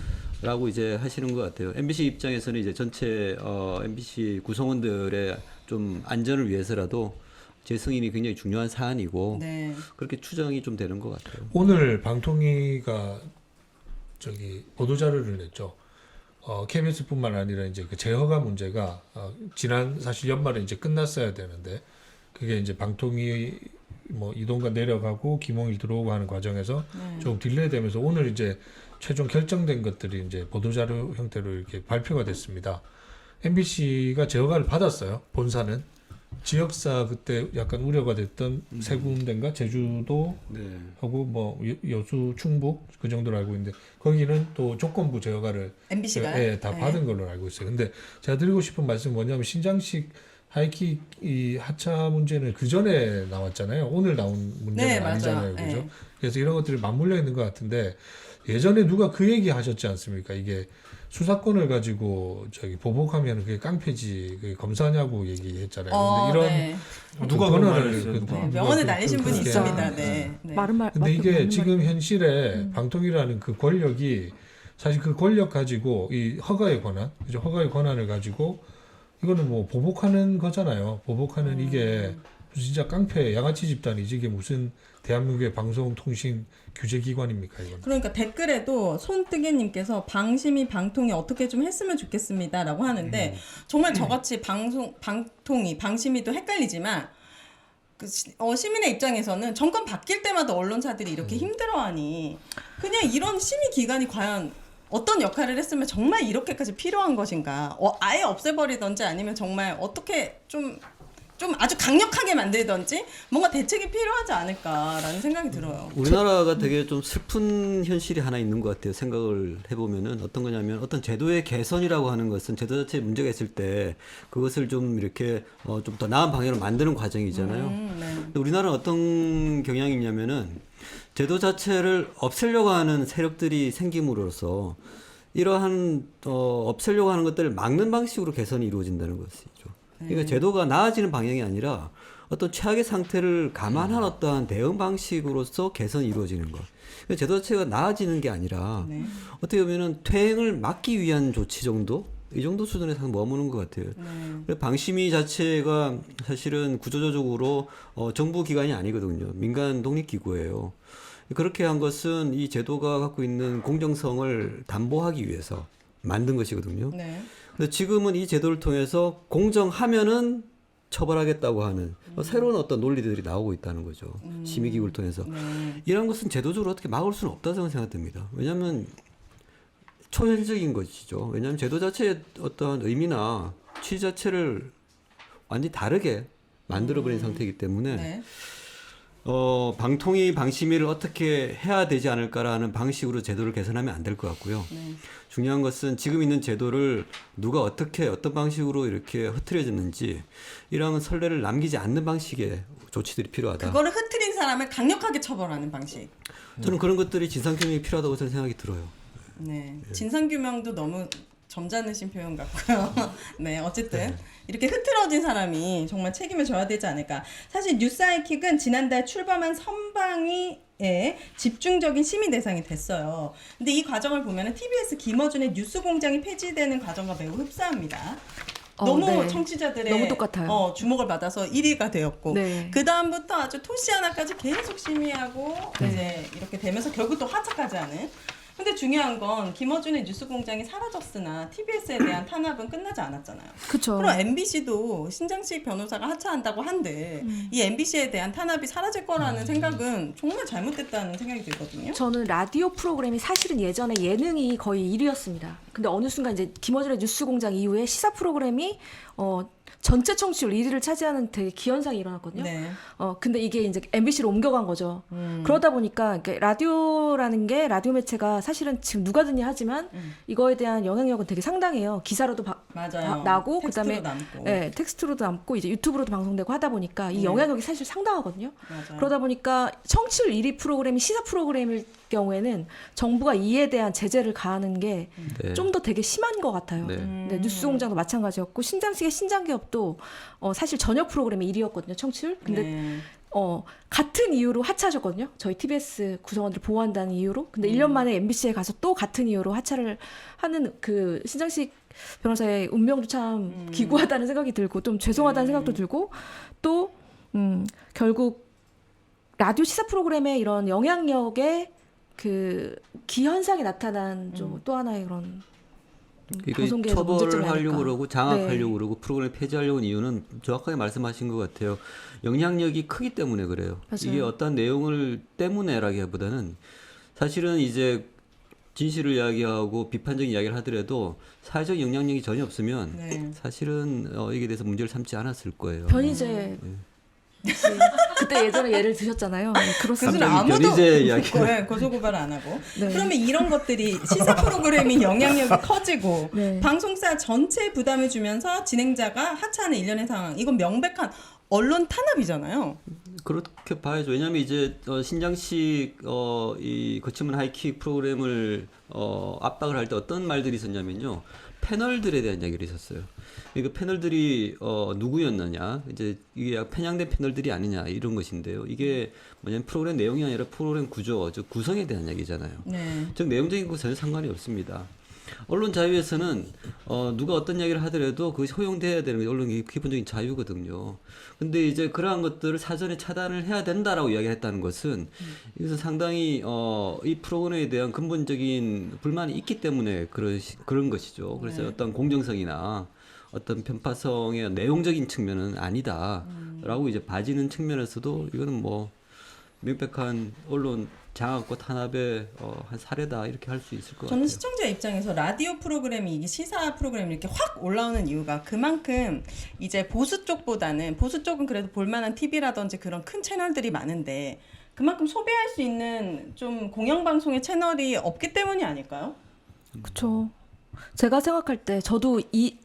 라고 이제 하시는 것 같아요. MBC 입장에서는 이제 전체 MBC 구성원들의 좀 안전을 위해서라도 재승인이 굉장히 중요한 사안이고 네. 그렇게 추정이 좀 되는 것 같아요. 오늘 방통위가 보도자료를 냈죠. KBS뿐만 아니라 이제 그 제허가 문제가 지난 사실 연말에 이제 끝났어야 되는데 그게 이제 방통위 뭐 이동가 내려가고 김홍일 들어오고 하는 과정에서 좀 딜레이되면서 오늘 이제 최종 결정된 것들이 이제 보도자료 형태로 이렇게 발표가 됐습니다. MBC가 제어가를 받았어요. 본사는 지역사 그때 약간 우려가 됐던 세 군데인가 제주도 네. 하고 뭐 여수 충북 그 정도로 알고 있는데 거기는 또 조건부 제어가를 MBC가 예, 다 받은 걸로 알고 있어요. 근데 제가 드리고 싶은 말씀은 뭐냐면 신장식 하이킥 이 하차 문제는 그 전에 나왔잖아요. 오늘 나온 문제는 네, 아니잖아요. 맞아요. 그죠? 네. 그래서 이런 것들이 맞물려 있는 것 같은데 예전에 누가 그 얘기 하셨지 않습니까? 이게 수사권을 가지고 저기 보복하면 그게 깡패지 그게 검사냐고 얘기했잖아요. 근데 이런 네. 누가 그런 말을 했어요, 누가? 네, 명언을 날리신 분이 그렇게 있습니다. 네. 네. 말은 말. 근데 이게 맞는 지금 현실에 방통위라는 그 권력이 사실 그 권력 가지고 이 허가의 권한, 그죠? 허가의 권한을 가지고 이거는 뭐 보복하는 거잖아요. 보복하는 이게 진짜 깡패 양아치 집단이지 이게 무슨 대한민국의 방송통신 규제기관입니까 이건? 그러니까 댓글에도 손뜨개님께서 방심이 방통이 어떻게 좀 했으면 좋겠습니다라고 하는데 정말 저같이 방통이 방심이도 헷갈리지만 시민의 입장에서는 정권 바뀔 때마다 언론사들이 이렇게 힘들어하니 그냥 이런 심의 기관이 과연 어떤 역할을 했으면 정말 이렇게까지 필요한 것인가? 아예 없애버리던지 아니면 정말 어떻게 좀 아주 강력하게 만들던지 뭔가 대책이 필요하지 않을까라는 생각이 들어요. 우리나라가 되게 좀 슬픈 현실이 하나 있는 것 같아요. 생각을 해보면은 어떤 거냐면 어떤 제도의 개선이라고 하는 것은 제도 자체에 문제가 있을 때 그것을 좀 이렇게 좀 더 나은 방향으로 만드는 과정이잖아요. 네. 근데 우리나라는 어떤 경향이 있냐면은 제도 자체를 없애려고 하는 세력들이 생김으로써 이러한 없애려고 하는 것들을 막는 방식으로 개선이 이루어진다는 것이죠. 그러니까 제도가 나아지는 방향이 아니라 어떤 최악의 상태를 감안한 어떠한 대응 방식으로서 개선이 이루어지는 것. 그러니까 제도 자체가 나아지는 게 아니라 네. 어떻게 보면은 퇴행을 막기 위한 조치 정도? 이 정도 수준에서 머무는 것 같아요. 네. 방심위 자체가 사실은 구조적으로 정부 기관이 아니거든요. 민간 독립기구예요. 그렇게 한 것은 이 제도가 갖고 있는 공정성을 담보하기 위해서 만든 것이거든요. 네. 근데 지금은 이 제도를 통해서 공정하면은 처벌하겠다고 하는 새로운 어떤 논리들이 나오고 있다는 거죠. 심의기구를 통해서. 네. 이런 것은 제도적으로 어떻게 막을 수는 없다고 생각됩니다. 왜냐하면 초현실적인 것이죠. 왜냐하면 제도 자체의 어떤 의미나 취지 자체를 완전히 다르게 만들어버린 상태이기 때문에 네. 방통위 방심위를 어떻게 해야 되지 않을까라는 방식으로 제도를 개선하면 안 될 것 같고요. 네. 중요한 것은 지금 있는 제도를 누가 어떻게 어떤 방식으로 이렇게 흐트려졌는지 이런 선례를 남기지 않는 방식의 조치들이 필요하다. 그거를 흐트린 사람을 강력하게 처벌하는 방식. 저는 그런 것들이 진상규명이 필요하다고 저는 생각이 들어요. 네. 진상규명도 너무 점잖으신 표현 같고요. 네, 어쨌든 이렇게 흐트러진 사람이 정말 책임을 져야 되지 않을까. 사실 뉴스하이킥은 지난달 출범한 선방위의 집중적인 심의 대상이 됐어요. 근데 이 과정을 보면은 TBS 김어준의 뉴스공장이 폐지되는 과정과 매우 흡사합니다. 너무 네. 청취자들의 너무 똑같아요. 주목을 받아서 1위가 되었고 네. 그 다음부터 아주 토시 하나까지 계속 심의하고 이제 이렇게 되면서 결국 또 하차까지 하는. 근데 중요한 건 김어준의 뉴스공장이 사라졌으나 TBS에 대한 탄압은 끝나지 않았잖아요. 그렇죠. 그럼 MBC도 신장식 변호사가 하차한다고 한들 이 MBC에 대한 탄압이 사라질 거라는 생각은 정말 잘못됐다는 생각이 들거든요. 저는 라디오 프로그램이 사실은 예전에 예능이 거의 1위였습니다. 근데 어느 순간 이제 김어준의 뉴스공장 이후에 시사 프로그램이 전체 청취율 1위를 차지하는 되게 기현상이 일어났거든요. 네. 근데 이게 이제 MBC로 옮겨간 거죠. 그러다 보니까 라디오라는 게 라디오 매체가 사실은 지금 누가 듣냐 하지만 이거에 대한 영향력은 되게 상당해요. 기사로도 맞아요. 나고 텍스트로 그다음에 남고. 네, 텍스트로도 남고 이제 유튜브로도 방송되고 하다 보니까 이 영향력이 사실 상당하거든요. 맞아요. 그러다 보니까 청취율 1위 프로그램이 시사 프로그램일 경우에는 정부가 이에 대한 제재를 가하는 게 좀 더 되게 심한 것 같아요. 네. 네, 뉴스공장도 마찬가지였고 신장식의 신장기업도 사실 저녁 프로그램이 1위였거든요. 청취율. 근데 네. 같은 이유로 하차하셨거든요. 저희 TBS 구성원들을 보호한다는 이유로. 근데 1년 만에 MBC에 가서 또 같은 이유로 하차를 하는 그 신장식 변호사의 운명도 참 기구하다는 생각이 들고 좀 죄송하다는 생각도 들고 또 결국 라디오 시사 프로그램의 이런 영향력에 그 기현상이 나타난 좀 또 하나의 그런 이거 방송계에서 문제점이 처벌을 하려고 아닐까. 그러고 장악하려고 네. 그러고 프로그램 폐지하려고 하는 이유는 정확하게 말씀하신 것 같아요. 영향력이 크기 때문에 그래요. 맞아요. 이게 어떤 내용을 때문에라기보다는 사실은 이제 진실을 이야기하고 비판적인 이야기를 하더라도 사회적 영향력이 전혀 없으면 네. 사실은 이게 대해서 문제를 삼지 않았을 거예요. 변희재 혹시 그때 예전에 예를 드셨잖아요. 네, 그것은 그렇습니다. 아무도 변희재 이야기. 고소고발 안 하고. 네. 그러면 이런 것들이 시사 프로그램이 영향력이 커지고 네. 방송사 전체에 부담을 주면서 진행자가 하차하는 일련의 상황. 이건 명백한 언론 탄압이잖아요. 그렇게 봐야죠. 왜냐하면 이제 신장식 이 거침은 하이킥 프로그램을 압박을 할 때 어떤 말들이 있었냐면요. 패널들에 대한 이야기를 있었어요. 그 패널들이 누구였느냐, 이제 이게 편향된 패널들이 아니냐 이런 것인데요. 이게 뭐냐면 프로그램 내용이 아니라 프로그램 구조, 즉 구성에 대한 이야기잖아요. 네. 즉 내용적인 거 전혀 상관이 없습니다. 언론 자유에서는 누가 어떤 이야기를 하더라도 그것이 허용돼야 되는 게 언론의 기본적인 자유거든요. 근데 이제 그러한 것들을 사전에 차단을 해야 된다라고 이야기했다는 것은 이것은 상당히 이 프로그램에 대한 근본적인 불만이 있기 때문에 그런 것이죠. 그래서 어떤 공정성이나 어떤 편파성의 내용적인 측면은 아니다라고 이제 봐지는 측면에서도 이거는 뭐 명백한 언론 장악과 탄압의 한 사례다 이렇게 할 수 있을 것 저는 같아요. 시청자 입장에서 라디오 프로그램이 이게 시사 프로그램이 이렇게 확 올라오는 이유가 그만큼 이제 보수 쪽보다는 보수 쪽은 그래도 볼만한 TV라든지 그런 큰 채널들이 많은데 그만큼 소비할 수 있는 좀 공영방송의 채널이 없기 때문이 아닐까요? 그렇죠. 제가 생각할 때 저도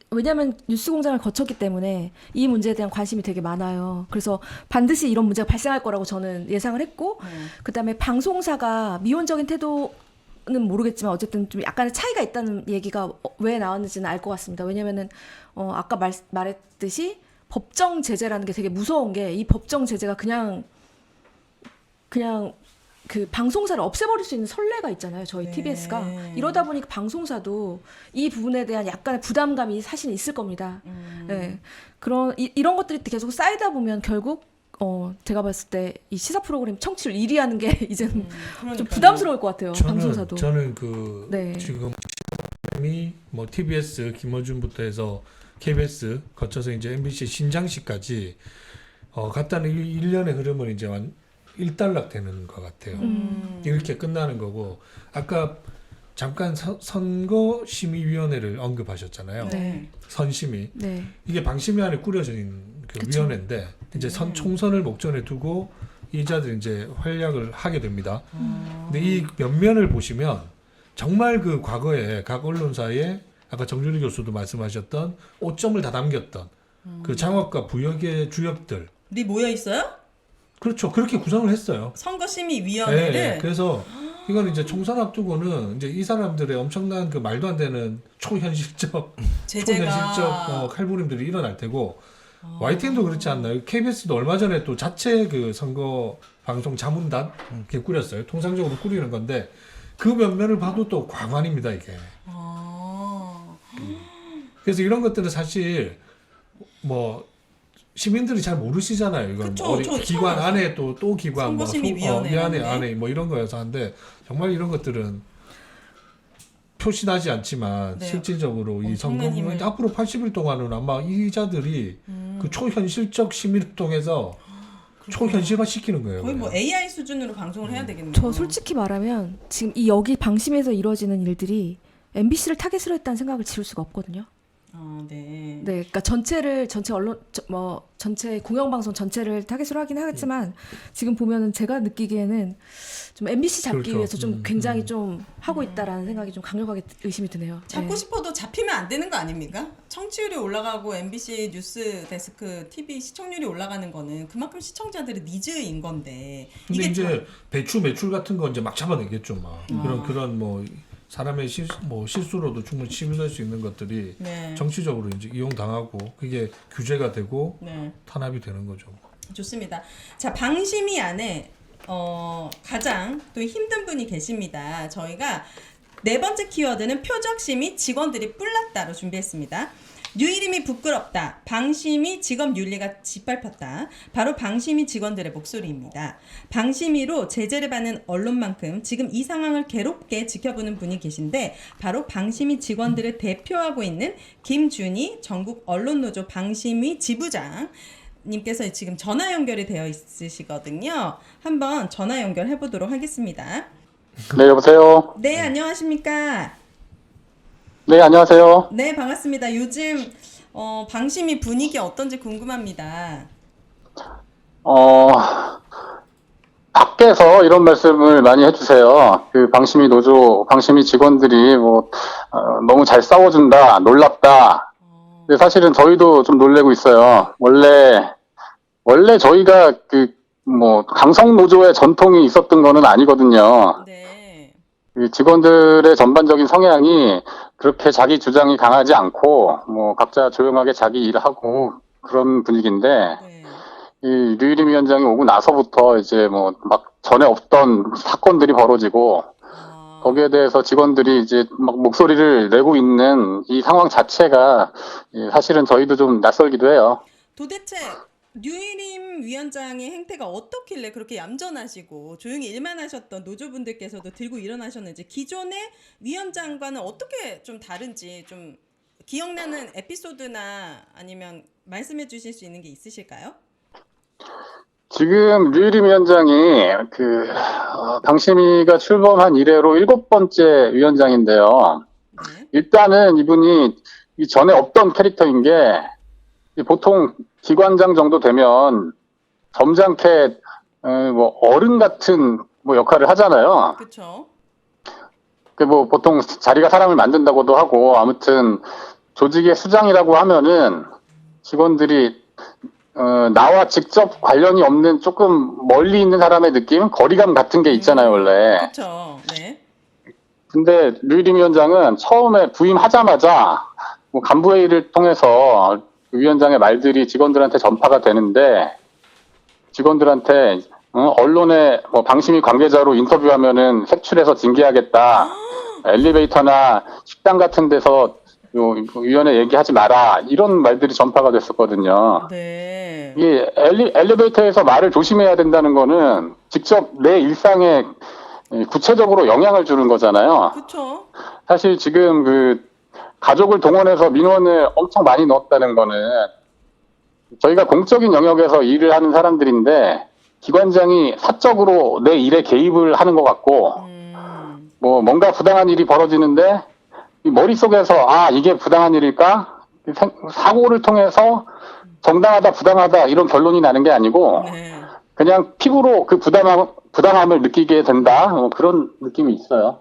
왜냐하면 뉴스공장을 거쳤기 때문에 이 문제에 대한 관심이 되게 많아요. 그래서 반드시 이런 문제가 발생할 거라고 저는 예상을 했고 그다음에 방송사가 미온적인 태도는 모르겠지만 어쨌든 좀 약간의 차이가 있다는 얘기가 왜 나왔는지는 알 것 같습니다. 왜냐면은 아까 말했듯이 법정 제재라는 게 되게 무서운 게 이 법정 제재가 그냥 그 방송사를 없애버릴 수 있는 선례가 있잖아요. 저희 네. TBS가. 이러다 보니까 방송사도 이 부분에 대한 약간의 부담감이 사실 있을 겁니다. 네. 이런 것들이 계속 쌓이다 보면 결국 제가 봤을 때 이 시사 프로그램 청취를 1위 하는 게 이제는 좀 그러니까요. 부담스러울 것 같아요. 방송사도. 저는 네. 지금 뭐 TBS 김어준부터 해서 KBS 거쳐서 이제 MBC 신장식까지 갔다는 일련의 흐름을 이제 일단락되는 것 같아요. 이렇게 끝나는 거고 아까 잠깐 선거심의위원회를 언급하셨잖아요. 네. 선심의. 네. 이게 방심위 안에 꾸려진 그 그쵸. 위원회인데 이제 총선을 목전에 두고 이자들이 이제 활약을 하게 됩니다. 근데 이 면면을 보시면 정말 그 과거에 각 언론사에 아까 정준희 교수도 말씀하셨던 오점을 다 담겼던 그 장악과 부역의 주역들. 리 모여 있어요? 그렇죠. 그렇게 구성을 했어요. 선거심의위원회를 네, 그래서 이건 이제 총선 앞두고는 이제 이 사람들의 엄청난 그 말도 안 되는 초현실적 칼부림들이 일어날 테고 YTN도 그렇지 않나요? KBS도 얼마 전에 또 자체 그 선거 방송 자문단 이렇게 꾸렸어요. 통상적으로 꾸리는 건데 그 면면을 봐도 또 과관입니다 이게. 그래서 이런 것들은 사실 뭐 시민들이 잘 모르시잖아요. 이건 그쵸, 어디 저 기관 처음 안에 또 기관 선거심의위원회 안에 뭐 이런 거여서 한데 정말 이런 것들은 표시나지 않지만 네. 실질적으로 이 엄청난 선거 힘을. 앞으로 80일 동안은 아마 이 자들이 그 초현실적 시민을 통해서 초현실화 시키는 거예요. 거의 뭐 그냥. AI 수준으로 방송을 해야 되겠네요. 저 솔직히 말하면 지금 여기 방심에서 이루어지는 일들이 MBC를 타겟으로 했다는 생각을 지울 수가 없거든요. 네. 네, 그러니까 전체 언론 전체 공영방송 전체를 타겟으로 하긴 하겠지만 지금 보면은 제가 느끼기에는 좀 MBC 잡기 그렇죠. 위해서 좀 굉장히 좀 하고 있다라는 생각이 좀 강력하게 의심이 드네요. 잡고 네. 싶어도 잡히면 안 되는 거 아닙니까? 청취율이 올라가고 MBC 뉴스 데스크 TV 시청률이 올라가는 거는 그만큼 시청자들의 니즈인 건데 근데 이게 이제 배추 매출 같은 거 이제 막 잡아내겠죠, 막 그런 뭐 사람의 실수로도 충분히 침해될 수 있는 것들이 네. 정치적으로 이제 이용당하고 그게 규제가 되고 네. 탄압이 되는 거죠. 좋습니다. 자, 방심위 안에 가장 또 힘든 분이 계십니다. 저희가 네 번째 키워드는 표적심이 직원들이 뿔났다로 준비했습니다. 유일임이 부끄럽다. 방심위 직업 윤리가 짓밟혔다. 바로 방심위 직원들의 목소리입니다. 방심위로 제재를 받는 언론만큼 지금 이 상황을 괴롭게 지켜보는 분이 계신데 바로 방심위 직원들을 대표하고 있는 김준희 전국 언론노조 방심위 지부장 님께서 지금 전화 연결이 되어 있으시거든요. 한번 전화 연결해 보도록 하겠습니다. 네, 여보세요. 네, 안녕하십니까? 네, 안녕하세요. 네, 반갑습니다. 요즘 방심위 분위기 어떤지 궁금합니다. 밖에서 이런 말씀을 많이 해주세요. 그 방심위 노조, 방심위 직원들이 너무 잘 싸워준다, 놀랍다. 근데 사실은 저희도 좀 놀래고 있어요. 원래 저희가 강성 노조의 전통이 있었던 거는 아니거든요. 네. 그 직원들의 전반적인 성향이 그렇게 자기 주장이 강하지 않고 각자 조용하게 자기 일을 하고 그런 분위기인데 네. 이 류일임 위원장이 오고 나서부터 이제 막 전에 없던 사건들이 벌어지고 거기에 대해서 직원들이 이제 막 목소리를 내고 있는 이 상황 자체가 사실은 저희도 좀 낯설기도 해요. 도대체 류일임 위원장의 행태가 어떻길래 그렇게 얌전하시고 조용히 일만 하셨던 노조분들께서도 들고 일어나셨는지, 기존의 위원장과는 어떻게 좀 다른지 좀 기억나는 에피소드나 아니면 말씀해 주실 수 있는 게 있으실까요? 지금 류일임 위원장이 방심위가 출범한 이래로 7번째 위원장인데요. 네. 일단은 이분이 이 전에 없던 캐릭터인 게 보통 기관장 정도 되면 점잖게 어른 같은 역할을 하잖아요. 그렇죠. 보통 자리가 사람을 만든다고도 하고, 아무튼 조직의 수장이라고 하면은 직원들이 나와 직접 관련이 없는 조금 멀리 있는 사람의 느낌, 거리감 같은 게 있잖아요, 원래. 그렇죠. 네. 근데 류일임 위원장은 처음에 부임하자마자 간부회의를 통해서 위원장의 말들이 직원들한테 전파가 되는데, 직원들한테 언론에 방심위 관계자로 인터뷰하면은 색출해서 징계하겠다. 엘리베이터나 식당 같은 데서 위원회 얘기하지 마라. 이런 말들이 전파가 됐었거든요. 네. 이 엘리베이터에서 말을 조심해야 된다는 거는 직접 내 일상에 구체적으로 영향을 주는 거잖아요. 그렇죠. 사실 지금 가족을 동원해서 민원을 엄청 많이 넣었다는 거는 저희가 공적인 영역에서 일을 하는 사람들인데 기관장이 사적으로 내 일에 개입을 하는 것 같고 뭔가 부당한 일이 벌어지는데 이 머릿속에서 이게 부당한 일일까? 사고를 통해서 정당하다 부당하다 이런 결론이 나는 게 아니고 네. 그냥 피부로 그 부당함을 느끼게 된다. 그런 느낌이 있어요.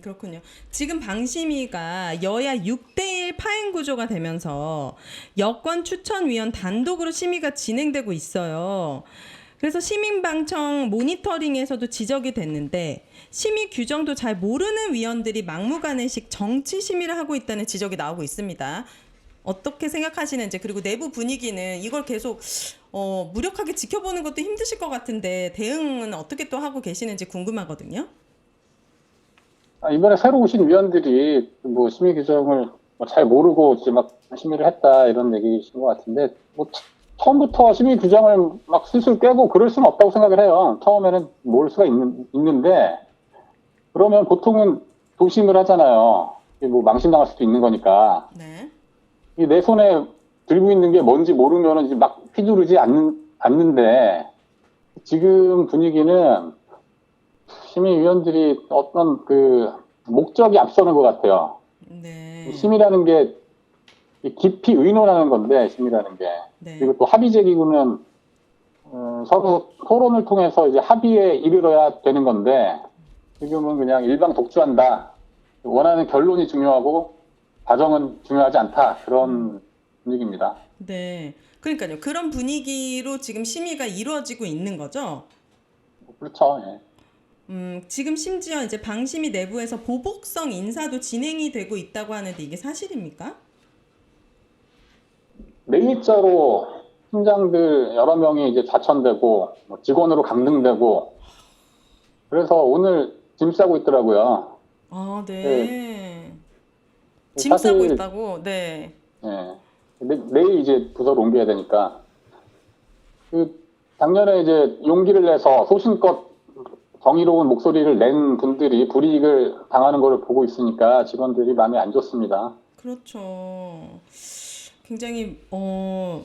그렇군요. 지금 방심위가 여야 6대1 파행 구조가 되면서 여권 추천위원 단독으로 심의가 진행되고 있어요. 그래서 시민방청 모니터링에서도 지적이 됐는데 심의 규정도 잘 모르는 위원들이 막무가내식 정치 심의를 하고 있다는 지적이 나오고 있습니다. 어떻게 생각하시는지, 그리고 내부 분위기는 이걸 계속 무력하게 지켜보는 것도 힘드실 것 같은데 대응은 어떻게 또 하고 계시는지 궁금하거든요. 이번에 새로 오신 위원들이 심의 규정을 잘 모르고 이제 막 심의를 했다 이런 얘기신 것 같은데 처음부터 심의 규정을 막 슬슬 깨고 그럴 수는 없다고 생각을 해요. 처음에는 모를 수가 있는데 그러면 보통은 조심을 하잖아요. 망신당할 수도 있는 거니까. 네. 내 손에 들고 있는 게 뭔지 모르면 이제 막 휘두르지 않는데 지금 분위기는 심의위원들이 어떤 목적이 앞서는 것 같아요. 네. 심의라는 게 깊이 의논하는 건데, 심의라는 게. 네. 그리고 또 합의제기구는 서로 토론을 통해서 이제 합의에 이르러야 되는 건데, 지금은 그냥 일방 독주한다. 원하는 결론이 중요하고 과정은 중요하지 않다. 그런 분위기입니다. 네. 그러니까요. 그런 분위기로 지금 심의가 이루어지고 있는 거죠? 그렇죠. 예. 지금 심지어 이제 방심위 내부에서 보복성 인사도 진행이 되고 있다고 하는데 이게 사실입니까? 매입자로 팀장들 여러 명이 이제 좌천되고 직원으로 감등되고 그래서 오늘 짐 싸고 있더라고요. 아, 네. 네. 짐 싸고 사실- 있다고? 네. 예. 내일 이제 부서로 옮겨야 되니까 작년에 이제 용기를 내서 소신껏 정의로운 목소리를 낸 분들이 불이익을 당하는 걸 보고 있으니까 직원들이 마음이 안 좋습니다. 그렇죠. 굉장히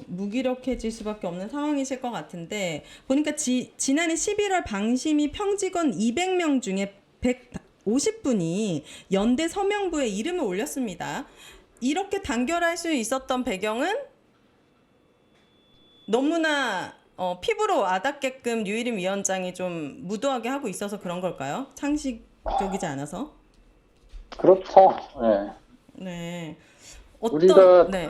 무기력해질 수밖에 없는 상황이실 것 같은데 보니까 지난해 11월 방심위 평직원 200명 중에 150분이 연대 서명부에 이름을 올렸습니다. 이렇게 단결할 수 있었던 배경은 너무나 피부로 와닿게끔 류일임 위원장이 좀 무도하게 하고 있어서 그런 걸까요? 상식적이지 않아서? 그렇죠. 네. 네. 우리가 네.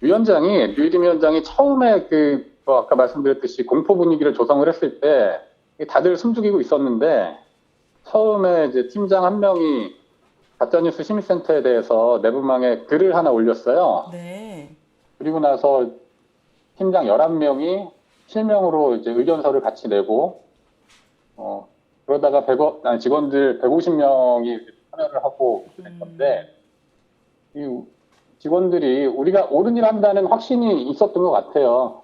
류일임 위원장이 처음에 아까 말씀드렸듯이 공포 분위기를 조성을 했을 때 다들 숨죽이고 있었는데 처음에 이제 팀장 한 명이 가짜뉴스 심의센터에 대해서 내부망에 글을 하나 올렸어요. 네. 그리고 나서 팀장 11명이 실명으로 이제 의견서를 같이 내고 그러다가 직원들 150명이 참여를 하고 했는데 이 직원들이 우리가 옳은 일 한다는 확신이 있었던 것 같아요.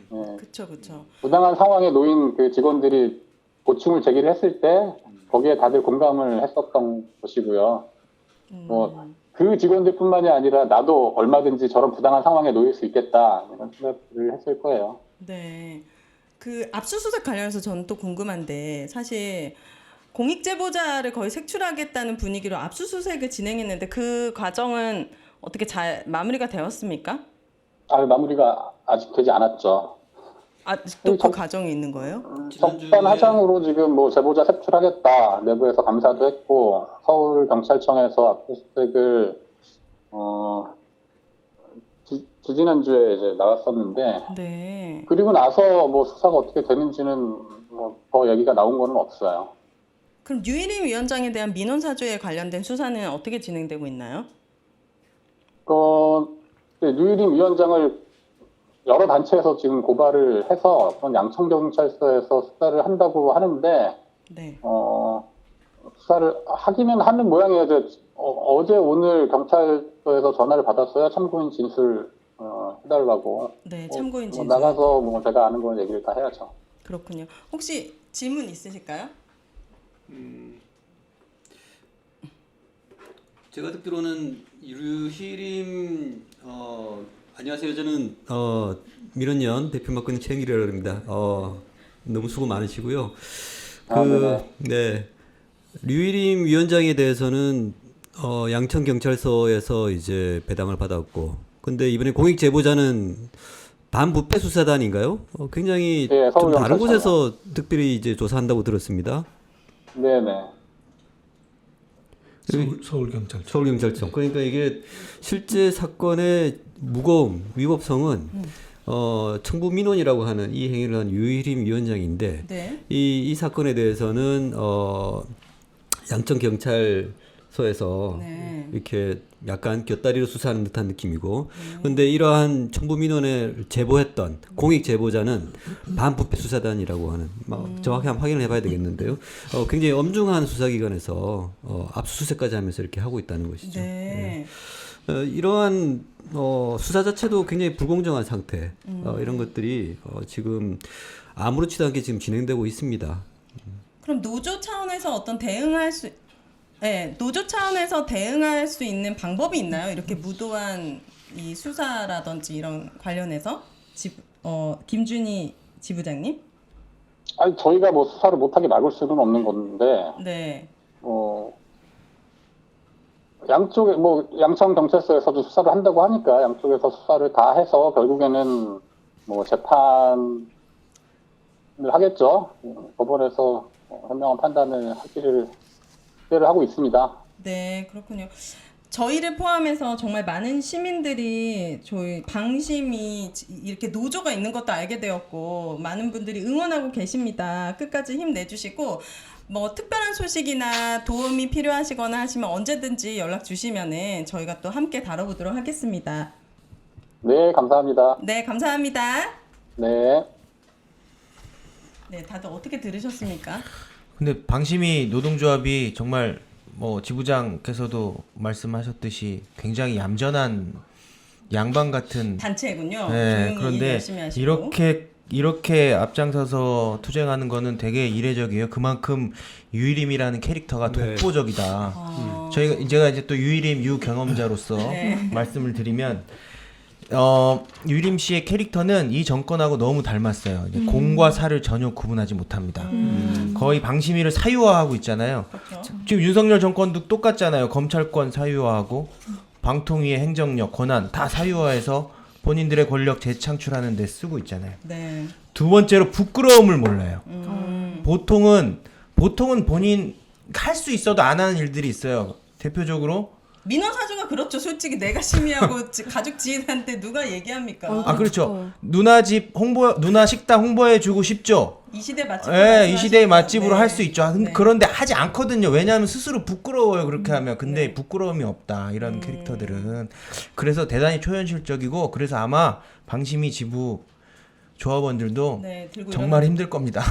네. 그렇죠. 부당한 상황에 놓인 그 직원들이 고충을 제기를 했을 때 거기에 다들 공감을 했었던 것이고요. 그 직원들뿐만이 아니라 나도 얼마든지 저런 부당한 상황에 놓일 수 있겠다 이런 생각을 했을 거예요. 네. 그 압수수색 관련해서 저는 또 궁금한데 사실 공익제보자를 거의 색출하겠다는 분위기로 압수수색을 진행했는데 그 과정은 어떻게 잘 마무리가 되었습니까? 마무리가 아직 되지 않았죠. 아직도 그 과정이 있는 거예요? 적반하장으로 지금 뭐 제보자 색출하겠다 내부에서 감사도 했고 서울경찰청에서 압수수색을 지지난주에 이제 나왔었는데 네. 그리고 나서 뭐 수사가 어떻게 되는지는 뭐 더 얘기가 나온 거는 없어요. 그럼 류일임 위원장에 대한 민원사주에 관련된 수사는 어떻게 진행되고 있나요? 류일임 위원장을 여러 단체에서 지금 고발을 해서 그런 양천경찰서에서 수사를 한다고 하는데 네. 수사를 하기는 하는 모양이에요. 어제 오늘 경찰서에서 전화를 받았어요. 참고인 진술 해달라고. 네, 참고인 진술. 나가서 뭐 제가 아는 걸 얘기를 다 해야죠. 그렇군요. 혹시 질문 있으실까요? 제가 듣기로는 류일임 안녕하세요. 저는 민원연 대표 맡고 있는 최영길이라고 합니다. 너무 수고 많으시고요. 네. 류일임 위원장에 대해서는 양천경찰서에서 이제 배당을 받았고, 근데 이번에 공익 제보자는 반부패 수사단인가요? 굉장히 네, 좀 다른 곳에서 특별히 이제 조사한다고 들었습니다. 네네. 서울경찰청. 그러니까 이게 실제 사건의 무거움, 위법성은 청부 민원이라고 하는 이 행위를 한 류일임 위원장인데 네. 이 사건에 대해서는 양천 경찰서에서 네. 이렇게 약간 곁다리로 수사하는 듯한 느낌이고, 근데 이러한 청부 민원을 제보했던 공익 제보자는 반부패 수사단이라고 하는 정확히 한번 확인을 해봐야 되겠는데요. 굉장히 엄중한 수사기관에서 압수수색까지 하면서 이렇게 하고 있다는 것이죠. 네. 이러한 수사 자체도 굉장히 불공정한 상태, 이런 것들이 지금 아무렇지도 않게 지금 진행되고 있습니다. 그럼 노조 차원에서 어떤 노조 차원에서 대응할 수 있는 방법이 있나요? 이렇게 무도한 이 수사라든지 이런 관련해서 김준희 지부장님? 아니 저희가 뭐 수사를 못하게 막을 수는 없는 건데. 네. 양쪽에 뭐 양천 경찰서에서도 수사를 한다고 하니까 양쪽에서 수사를 다 해서 결국에는 뭐 재판을 하겠죠. 법원에서 현명한 판단을 하기를 기대를 하고 있습니다. 네, 그렇군요. 저희를 포함해서 정말 많은 시민들이 저희 방심이 이렇게 노조가 있는 것도 알게 되었고 많은 분들이 응원하고 계십니다. 끝까지 힘내주시고 뭐 특별한 소식이나 도움이 필요하시거나 하시면 언제든지 연락 주시면은 저희가 또 함께 다뤄보도록 하겠습니다. 네, 감사합니다. 네, 감사합니다. 네. 네, 다들 어떻게 들으셨습니까? 근데 방심이 노동조합이 정말 뭐 지부장께서도 말씀하셨듯이 굉장히 얌전한 양반 같은 단체군요. 네, 조용히 그런데 열심히 하시고. 이렇게 앞장서서 투쟁하는 거는 되게 이례적이에요. 그만큼 유일임이라는 캐릭터가 독보적이다. 제가 이제 또 유일임 유경험자로서 네. 말씀을 드리면 유림 씨의 캐릭터는 이 정권하고 너무 닮았어요. 이제 공과 사를 전혀 구분하지 못합니다. 거의 방심위를 사유화하고 있잖아요. 지금 윤석열 정권도 똑같잖아요. 검찰권 사유화하고 방통위의 행정력, 권한 다 사유화해서 본인들의 권력 재창출하는 데 쓰고 있잖아요. 네. 두 번째로 부끄러움을 몰라요. 보통은 본인 할 수 있어도 안 하는 일들이 있어요. 대표적으로 민원사주가 그렇죠. 솔직히 내가 심의하고 가족 지인한테 누가 얘기합니까? 그렇죠. 누나 집 누나 식당 홍보해주고 싶죠. 이 시대 맛집으로 예, 이 시대의 맛집으로 네. 할 수 있죠. 네. 그런데 하지 않거든요. 왜냐하면 스스로 부끄러워요. 그렇게 하면. 근데 부끄러움이 없다. 이런 캐릭터들은. 그래서 대단히 초현실적이고 그래서 아마 방심위 지부 조합원들도 네, 들고 정말 힘들 겁니다.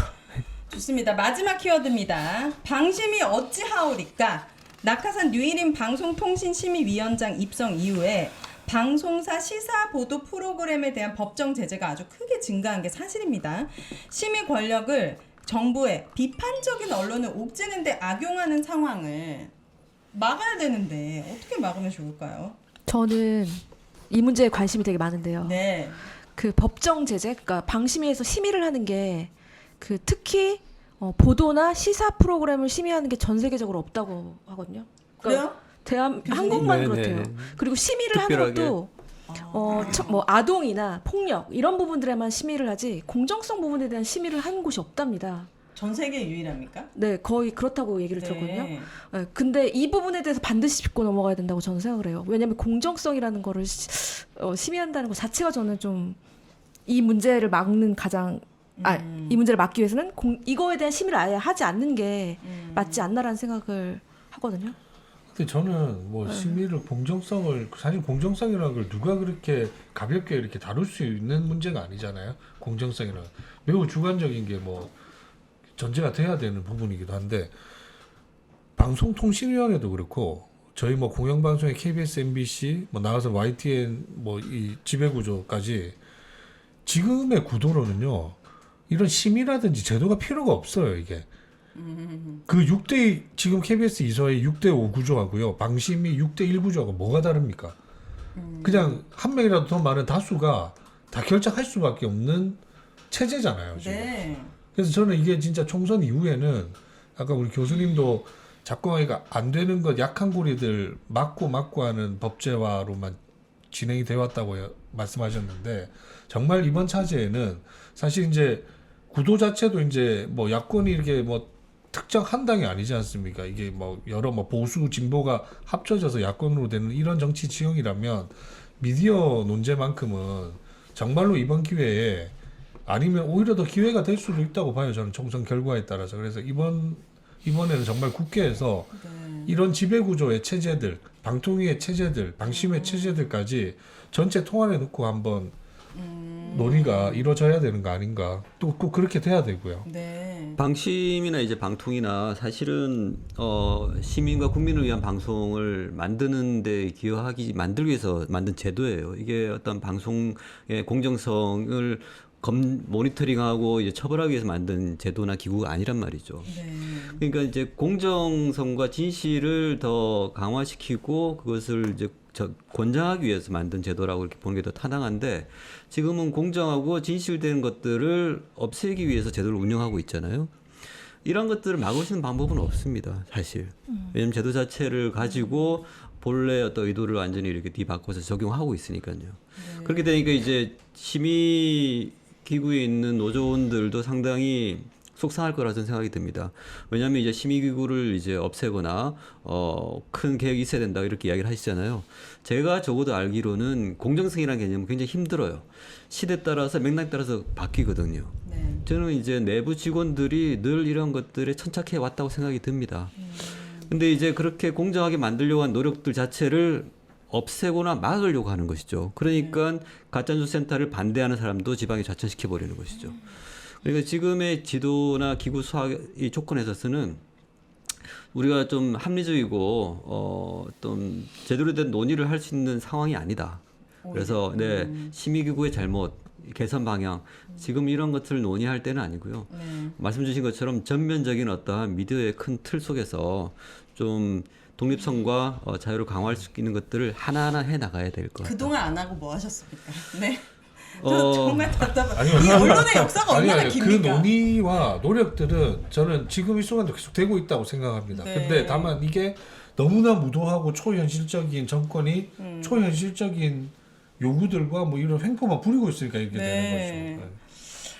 좋습니다. 마지막 키워드입니다. 방심이 어찌하오리까? 낙하산 류일임 방송통신심의위원장 입성 이후에 방송사 시사 보도 프로그램에 대한 법정 제재가 아주 크게 증가한 게 사실입니다. 심의 권력을 정부의 비판적인 언론을 옥죄는 데 악용하는 상황을 막아야 되는데 어떻게 막으면 좋을까요? 저는 이 문제에 관심이 되게 많은데요. 네. 그 법정 제재, 그러니까 방심위에서 심의를 하는 게 그 특히 보도나 시사 프로그램을 심의하는 게 전 세계적으로 없다고 하거든요. 그러니까 한국만 네, 그렇대요. 네. 그리고 심의를 특별하게. 하는 것도 뭐 아동이나 폭력 이런 부분들에만 심의를 하지 공정성 부분에 대한 심의를 한 곳이 없답니다. 전 세계 유일합니까? 네, 거의 그렇다고 얘기를 네. 들었거든요. 네, 근데 이 부분에 대해서 반드시 짚고 넘어가야 된다고 저는 생각을 해요. 왜냐하면 공정성이라는 거를 심의한다는 것 자체가 저는 좀 이 문제를 막는 이 문제를 막기 위해서는 이거에 대한 심의를 아예 하지 않는 게 맞지 않나라는 생각을 하거든요. 근데 저는 뭐 심의를 공정성을 사실 공정성이라는 걸 누가 그렇게 가볍게 이렇게 다룰 수 있는 문제가 아니잖아요. 공정성이라는 매우 주관적인 게 뭐 전제가 돼야 되는 부분이기도 한데 방송통신위원회도 그렇고 저희 뭐 공영방송의 KBS, MBC 뭐 나가서 YTN 뭐 이 지배구조까지 지금의 구도로는요 이런 심의라든지 제도가 필요가 없어요. 이게 그 6대 지금 KBS 이사의 6대5 구조하고요 방심이 6대1 구조하고 뭐가 다릅니까? 그냥 한 명이라도 더 많은 다수가 다 결정할 수밖에 없는 체제잖아요. 지금. 네. 그래서 저는 이게 진짜 총선 이후에는 아까 우리 교수님도 작동하기가 안 되는 것 약한 고리들 막고 하는 법제화로만 진행이 되어 왔다고 말씀하셨는데 정말 이번 차제에는 사실 이제 구도 자체도 이제 뭐 야권이 이렇게 뭐 특정 한 당이 아니지 않습니까? 이게 뭐 여러 뭐 보수 진보가 합쳐져서 야권으로 되는 이런 정치 지형이라면 미디어 논제만큼은 정말로 이번 기회에 아니면 오히려 더 기회가 될 수도 있다고 봐요. 저는 총선 결과에 따라서. 그래서 이번에는 정말 국회에서 이런 지배구조의 체제들, 방통위의 체제들, 방심의 체제들까지 전체 통합에 넣고 한번 논의가 이루어져야 되는 거 아닌가. 또 꼭 그렇게 돼야 되고요. 네. 방심이나 이제 방통이나 사실은 시민과 국민을 위한 방송을 만드는데 만들기 위해서 만든 제도예요. 이게 어떤 방송의 공정성을 모니터링하고 이제 처벌하기 위해서 만든 제도나 기구가 아니란 말이죠. 네. 그러니까 이제 공정성과 진실을 더 강화시키고 그것을 이제 권장하기 위해서 만든 제도라고 이렇게 보는 게 더 타당한데 지금은 공정하고 진실된 것들을 없애기 위해서 제도를 운영하고 있잖아요. 이런 것들을 막을 수 있는 방법은 없습니다, 사실. 왜냐하면 제도 자체를 가지고 본래 어떤 의도를 완전히 이렇게 뒤바꿔서 적용하고 있으니까요. 그렇게 되니까 이제 심의 기구에 있는 노조원들도 상당히 속상할 거라 저는 생각이 듭니다. 왜냐하면 이제 심의기구를 이제 없애거나 큰 계획이 있어야 된다 이렇게 이야기를 하시잖아요. 제가 적어도 알기로는 공정성이라는 개념은 굉장히 힘들어요. 시대 따라서 맥락 따라서 바뀌거든요. 네. 저는 이제 내부 직원들이 늘 이런 것들에 천착해 왔다고 생각이 듭니다. 근데 이제 그렇게 공정하게 만들려고 한 노력들 자체를 없애거나 막으려고 하는 것이죠. 그러니까 가짜뉴스 센터를 반대하는 사람도 지방에 좌천시켜 버리는 것이죠. 그러니까 지금의 지도나 기구 수학의 조건에 있어서는 우리가 좀 합리적이고 좀 제대로 된 논의를 할 수 있는 상황이 아니다. 그래서 심의기구의 잘못, 개선 방향 지금 이런 것들을 논의할 때는 아니고요. 말씀 주신 것처럼 전면적인 어떠한 미디어의 큰 틀 속에서 좀 독립성과 자유를 강화할 수 있는 것들을 하나하나 해 나가야 될 것 같아요. 그동안 안 하고 뭐 하셨습니까? 네. 저 어, 정말 답답한. 아니요. 이 언론의 역사가 얼마나 그 깁니까? 논의와 노력들은 저는 지금 이 순간도 계속 되고 있다고 생각합니다. 네. 근데 다만 이게 너무나 무도하고 초현실적인 정권이 초현실적인 요구들과 뭐 이런 횡포만 부리고 있으니까 이렇게 네. 되는 거죠.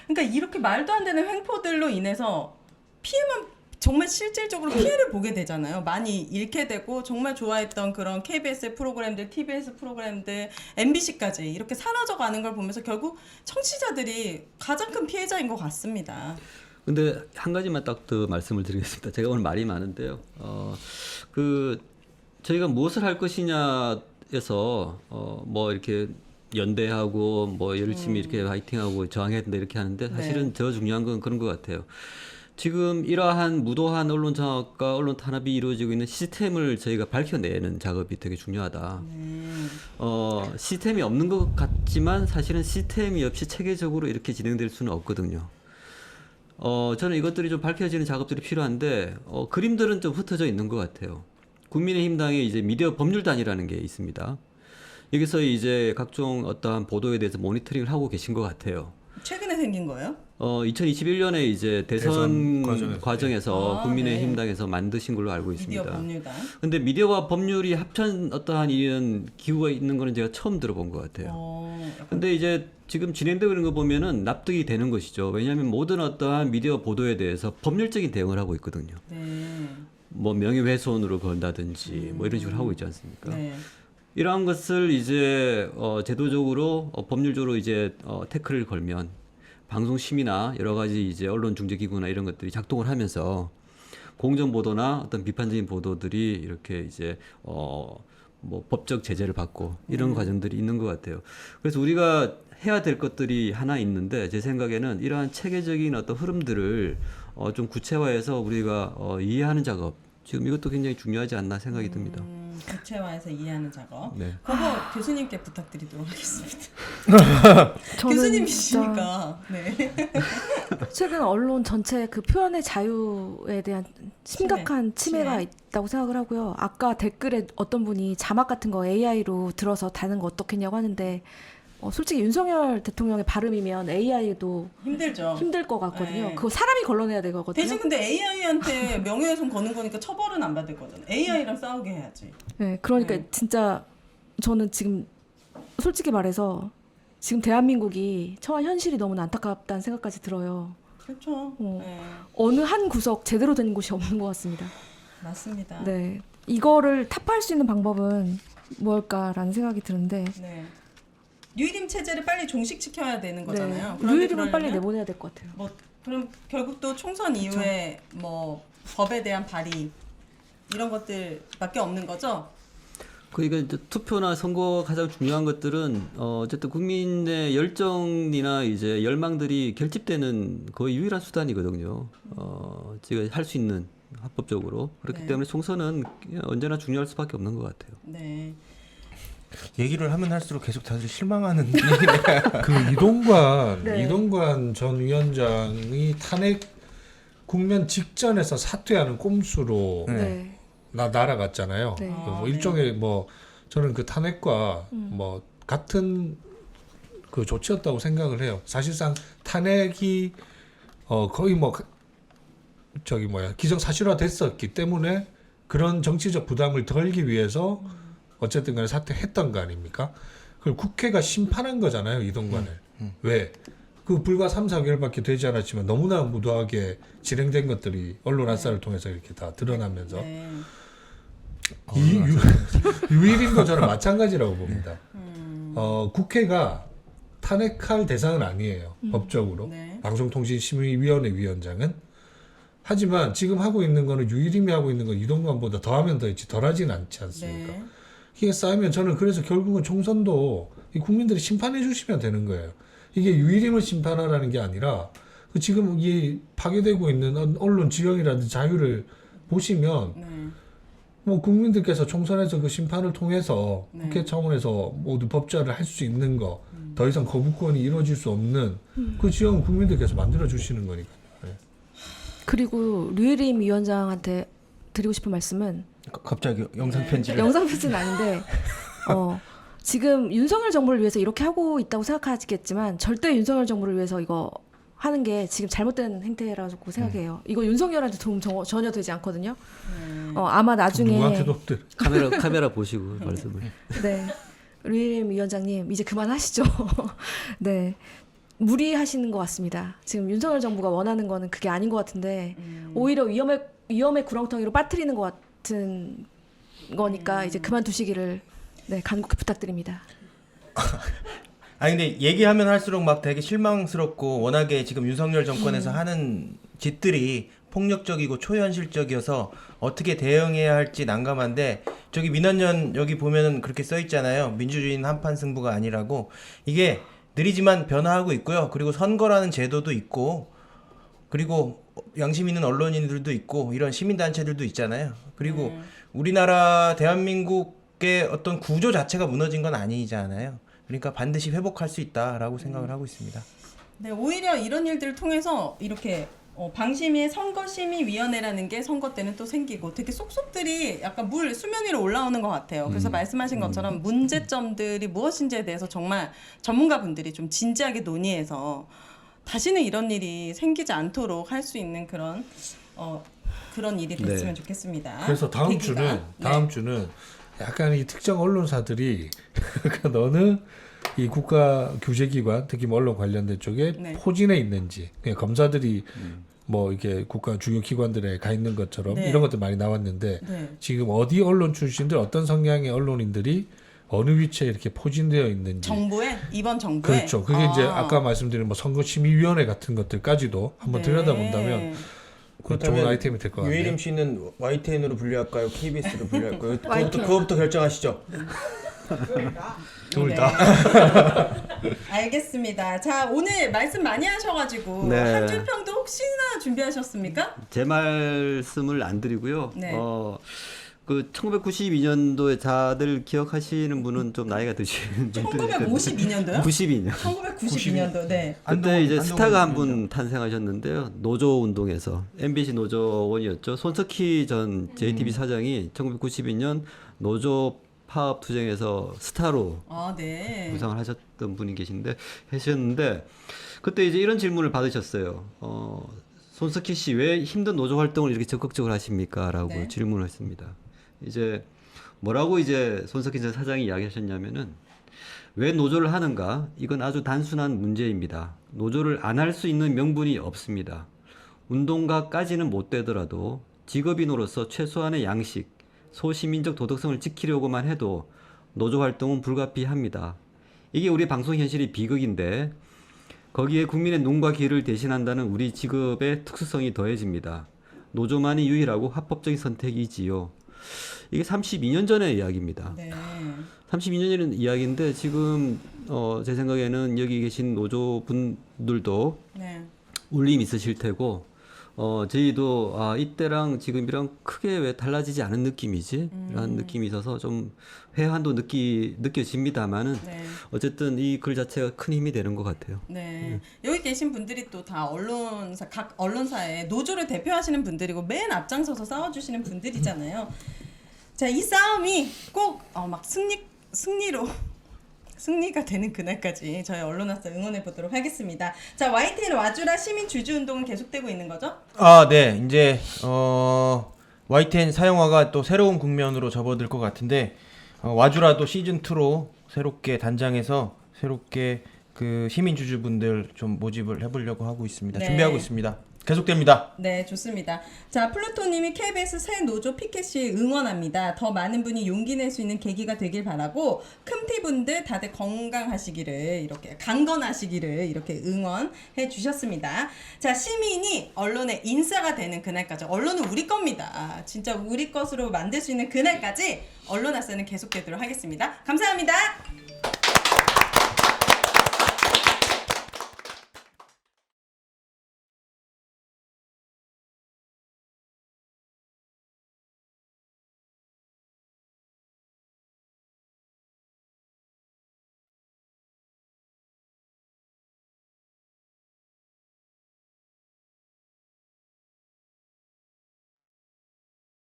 그러니까 이렇게 말도 안 되는 횡포들로 인해서 피해만 정말 실질적으로 피해를 보게 되잖아요. 많이 잃게 되고 정말 좋아했던 그런 KBS의 프로그램들, TBS 프로그램들, MBC까지 이렇게 사라져 가는 걸 보면서 결국 청취자들이 가장 큰 피해자인 것 같습니다. 근데 한 가지만 딱 더 말씀을 드리겠습니다. 제가 오늘 말이 많은데요. 그 저희가 무엇을 할 것이냐에서 뭐 이렇게 연대하고 뭐 열심히 이렇게 화이팅하고 저항해야 된다 이렇게 하는데 사실은 더 중요한 건 그런 것 같아요. 지금 이러한 무도한 언론 장악과 언론 탄압이 이루어지고 있는 시스템을 저희가 밝혀내는 작업이 되게 중요하다. 시스템이 없는 것 같지만 사실은 시스템이 없이 체계적으로 이렇게 진행될 수는 없거든요. 저는 이것들이 좀 밝혀지는 작업들이 필요한데 그림들은 좀 흩어져 있는 것 같아요. 국민의힘당에 이제 미디어 법률단이라는 게 있습니다. 여기서 이제 각종 어떠한 보도에 대해서 모니터링을 하고 계신 것 같아요. 최근에 생긴 거예요? 2021년에 이제 대선 대선 과정에서 아, 국민의힘당에서 만드신 걸로 알고 미디어 있습니다. 법률단. 근데 미디어와 법률이 합천 어떠한 이런 기구가 있는 거는 제가 처음 들어본 것 같아요. 근데 이제 지금 진행되고 있는 거 보면은 납득이 되는 것이죠. 왜냐하면 모든 어떠한 미디어 보도에 대해서 법률적인 대응을 하고 있거든요. 네. 뭐 명예훼손으로 건다든지 뭐 이런 식으로 하고 있지 않습니까? 네. 이러한 것을 이제 제도적으로 법률적으로 이제 태클을 걸면 방송심이나 여러 가지 이제 언론 중재 기구나 이런 것들이 작동을 하면서 공정 보도나 어떤 비판적인 보도들이 이렇게 이제 뭐 법적 제재를 받고 이런 과정들이 있는 것 같아요. 그래서 우리가 해야 될 것들이 하나 있는데 제 생각에는 이러한 체계적인 어떤 흐름들을 좀 구체화해서 우리가 이해하는 작업 지금 이것도 굉장히 중요하지 않나 생각이 듭니다. 구체화해서 이해하는 작업. 네. 그거 교수님께 부탁드리도록 하겠습니다. 저는 교수님이시니까. 네. 최근 언론 전체 그 표현의 자유에 대한 심각한 침해가 침해. 있다고 생각을 하고요. 아까 댓글에 어떤 분이 자막 같은 거 AI로 들어서 다는 거 어떻겠냐고 하는데 솔직히 윤석열 대통령의 발음이면 AI도 힘들죠. 힘들 것 같거든요. 네. 그거 사람이 걸러내야 되거든요. 대신 근데 AI한테 명예훼손 거는 거니까 처벌은 안 받을 거잖아. AI랑 싸우게 해야지. 네, 그러니까 네. 진짜 저는 지금 솔직히 말해서 지금 대한민국이 처한 현실이 너무나 안타깝다는 생각까지 들어요. 그렇죠. 네. 어느 한 구석 제대로 된 곳이 없는 것 같습니다. 맞습니다. 네, 이거를 타파할 수 있는 방법은 뭘까라는 생각이 드는데 네. 유일임 체제를 빨리 종식시켜야 되는 거잖아요. 네, 그런데 유일임은 빨리 그러려면 내보내야 될 것 같아요. 뭐 그럼 결국 또 총선 이후에 뭐 법에 대한 발의 이런 것들밖에 없는 거죠? 그러니까 이제 투표나 선거가 가장 중요한 것들은 어쨌든 국민의 열정이나 이제 열망들이 결집되는 거의 유일한 수단이거든요. 제가 할 수 있는 합법적으로 그렇기 네. 때문에 총선은 언제나 중요할 수밖에 없는 것 같아요. 네. 얘기를 하면 할수록 계속 다들 실망하는 그 이동관 네. 이동관 전 위원장이 탄핵 국면 직전에서 사퇴하는 꼼수로 네. 날아갔잖아요. 네. 뭐 일종의 뭐 저는 그 탄핵과 뭐 같은 그 조치였다고 생각을 해요. 사실상 탄핵이 거의 뭐 저기 뭐야 기정사실화 됐었기 때문에 그런 정치적 부담을 덜기 위해서 어쨌든 간에 사퇴했던 거 아닙니까? 그걸 국회가 심판한 거잖아요, 이동관을. 왜? 그 불과 3, 4개월밖에 되지 않았지만 너무나 무도하게 진행된 것들이 언론 한사를 통해서 이렇게 다 드러나면서 네. 유일인도 저는 마찬가지라고 봅니다. 국회가 탄핵할 대상은 아니에요, 법적으로. 네. 방송통신심의위원회 위원장은. 하지만 지금 하고 있는 거는 유일임이 하고 있는 건 이동관보다 더하면 더했지 덜하진 않지 않습니까? 네. 이게 쌓이면 저는 그래서 결국은 총선도 이 국민들이 심판해 주시면 되는 거예요. 이게 유일임을 심판하라는 게 아니라 그 지금 이 파괴되고 있는 언론 지형이라든지 자유를 보시면 네. 뭐 국민들께서 총선에서 그 심판을 통해서 네. 국회 차원에서 모두 법제화를 할 수 있는 거 더 이상 거부권이 이루어질 수 없는 그 지형은 국민들께서 만들어 주시는 거니까요. 네. 그리고 류일임 위원장한테 드리고 싶은 말씀은 갑자기 영상 편지를. 영상 편지는 아닌데 지금 윤석열 정부를 위해서 이렇게 하고 있다고 생각하시겠지만 절대 윤석열 정부를 위해서 이거 하는 게 지금 잘못된 행태라고 생각해요. 이거 윤석열한테 도움 전혀 되지 않거든요. 아마 나중에 누구한테도 없대. 카메라 보시고 말씀을. 네. 류일임 위원장님 이제 그만하시죠. 네. 무리하시는 것 같습니다. 지금 윤석열 정부가 원하는 거는 그게 아닌 것 같은데 오히려 위험의 구렁텅이로 빠뜨리는 것 같은 거니까 이제 그만두시기를 간곡히 부탁드립니다. 아니 근데 얘기하면 할수록 막 되게 실망스럽고 워낙에 지금 윤석열 정권에서 하는 짓들이 폭력적이고 초현실적이어서 어떻게 대응해야 할지 난감한데 저기 민원연 여기 보면은 그렇게 써 있잖아요. 민주주의는 한판 승부가 아니라고. 이게 느리지만 변화하고 있고요. 그리고 선거라는 제도도 있고 그리고 양심 있는 언론인들도 있고 이런 시민단체들도 있잖아요. 그리고 우리나라 대한민국의 어떤 구조 자체가 무너진 건 아니잖아요. 그러니까 반드시 회복할 수 있다라고 생각을 하고 있습니다. 네, 오히려 이런 일들을 통해서 이렇게 방심위의 선거심의위원회라는 게 선거 때는 또 생기고 되게 속속들이 약간 수면 위로 올라오는 것 같아요. 그래서 말씀하신 것처럼 문제점들이 무엇인지에 대해서 정말 전문가분들이 좀 진지하게 논의해서 다시는 이런 일이 생기지 않도록 할 수 있는 그런 일이 됐으면 좋겠습니다. 그래서 다음 주는 약간 이 특정 언론사들이 그러니까 너는 이 국가 규제기관 특히 뭐 언론 관련된 쪽에 포진해 있는지 그냥 검사들이 뭐 이게 국가 중요 기관들에 가 있는 것처럼 이런 것들 많이 나왔는데 지금 어디 언론 출신들 어떤 성향의 언론인들이 어느 위치에 이렇게 포진되어 있는지 이번 정부에 그렇죠. 그게 이제 아까 말씀드린 뭐 선거심의위원회 같은 것들까지도 한번 들여다본다면 좋은 아이템이 될 것 같네요. 유일임 씨는 YTN으로 분류할까요? KBS로 분류할까요? 그거부터 결정하시죠. 둘 다. 알겠습니다. 자, 오늘 말씀 많이 하셔가지고 한 줄 평도 혹시나 준비하셨습니까? 제 말씀을 안 드리고요. 네. 그 1992년도에 다들 기억하시는 분은 좀 나이가 드시는 분들. 1952년도요? 92년. 1992년도. 네. 그때 이제 스타가 한 분 탄생하셨는데요. 노조 운동에서 MBC 노조원이었죠. 손석희 전 JTBC 사장이 1992년 노조 파업 투쟁에서 스타로 부상을 하셨던 분이 계셨는데 그때 이제 이런 질문을 받으셨어요. 손석희 씨 왜 힘든 노조 활동을 이렇게 적극적으로 하십니까?라고 질문을 했습니다. 이제 뭐라고 이제 손석희 전 사장이 이야기하셨냐면은 왜 노조를 하는가? 이건 아주 단순한 문제입니다. 노조를 안 할 수 있는 명분이 없습니다. 운동가까지는 못 되더라도 직업인으로서 최소한의 양식, 소시민적 도덕성을 지키려고만 해도 노조 활동은 불가피합니다. 이게 우리 방송 현실이 비극인데 거기에 국민의 눈과 귀를 대신한다는 우리 직업의 특수성이 더해집니다. 노조만이 유일하고 합법적인 선택이지요. 이게 32년 전의 이야기입니다. 32년 전의 이야기인데 지금 제 생각에는 여기 계신 노조분들도 울림이 있으실 테고 저희도 이때랑 지금이랑 크게 왜 달라지지 않은 느낌이지? 라는 느낌이 있어서 좀 회한도 느껴집니다만은 어쨌든 이 글 자체가 큰 힘이 되는 것 같아요. 여기 계신 분들이 또 다 각 언론사의 노조를 대표하시는 분들이고 맨 앞장서서 싸워주시는 분들이잖아요. 자, 이 싸움이 꼭 막 승리가 되는 그날까지 저희 언론학사 응원해 보도록 하겠습니다. 자, YTN 와주라 시민 주주 운동은 계속되고 있는 거죠? 네. 이제 YTN 사용화가 또 새로운 국면으로 접어들 것 같은데 와주라도 시즌 2로 새롭게 단장해서 새롭게 그 시민 주주분들 좀 모집을 해보려고 하고 있습니다. 준비하고 있습니다. 계속됩니다. 네, 좋습니다. 자, 플루토님이 KBS 새 노조 피켓이 응원합니다. 더 많은 분이 용기 낼 수 있는 계기가 되길 바라고 큼티분들 다들 건강하시기를 이렇게 강건하시기를 이렇게 응원해 주셨습니다. 자, 시민이 언론의 인싸가 되는 그날까지 언론은 우리 겁니다. 진짜 우리 것으로 만들 수 있는 그날까지 언론학사는 계속되도록 하겠습니다. 감사합니다.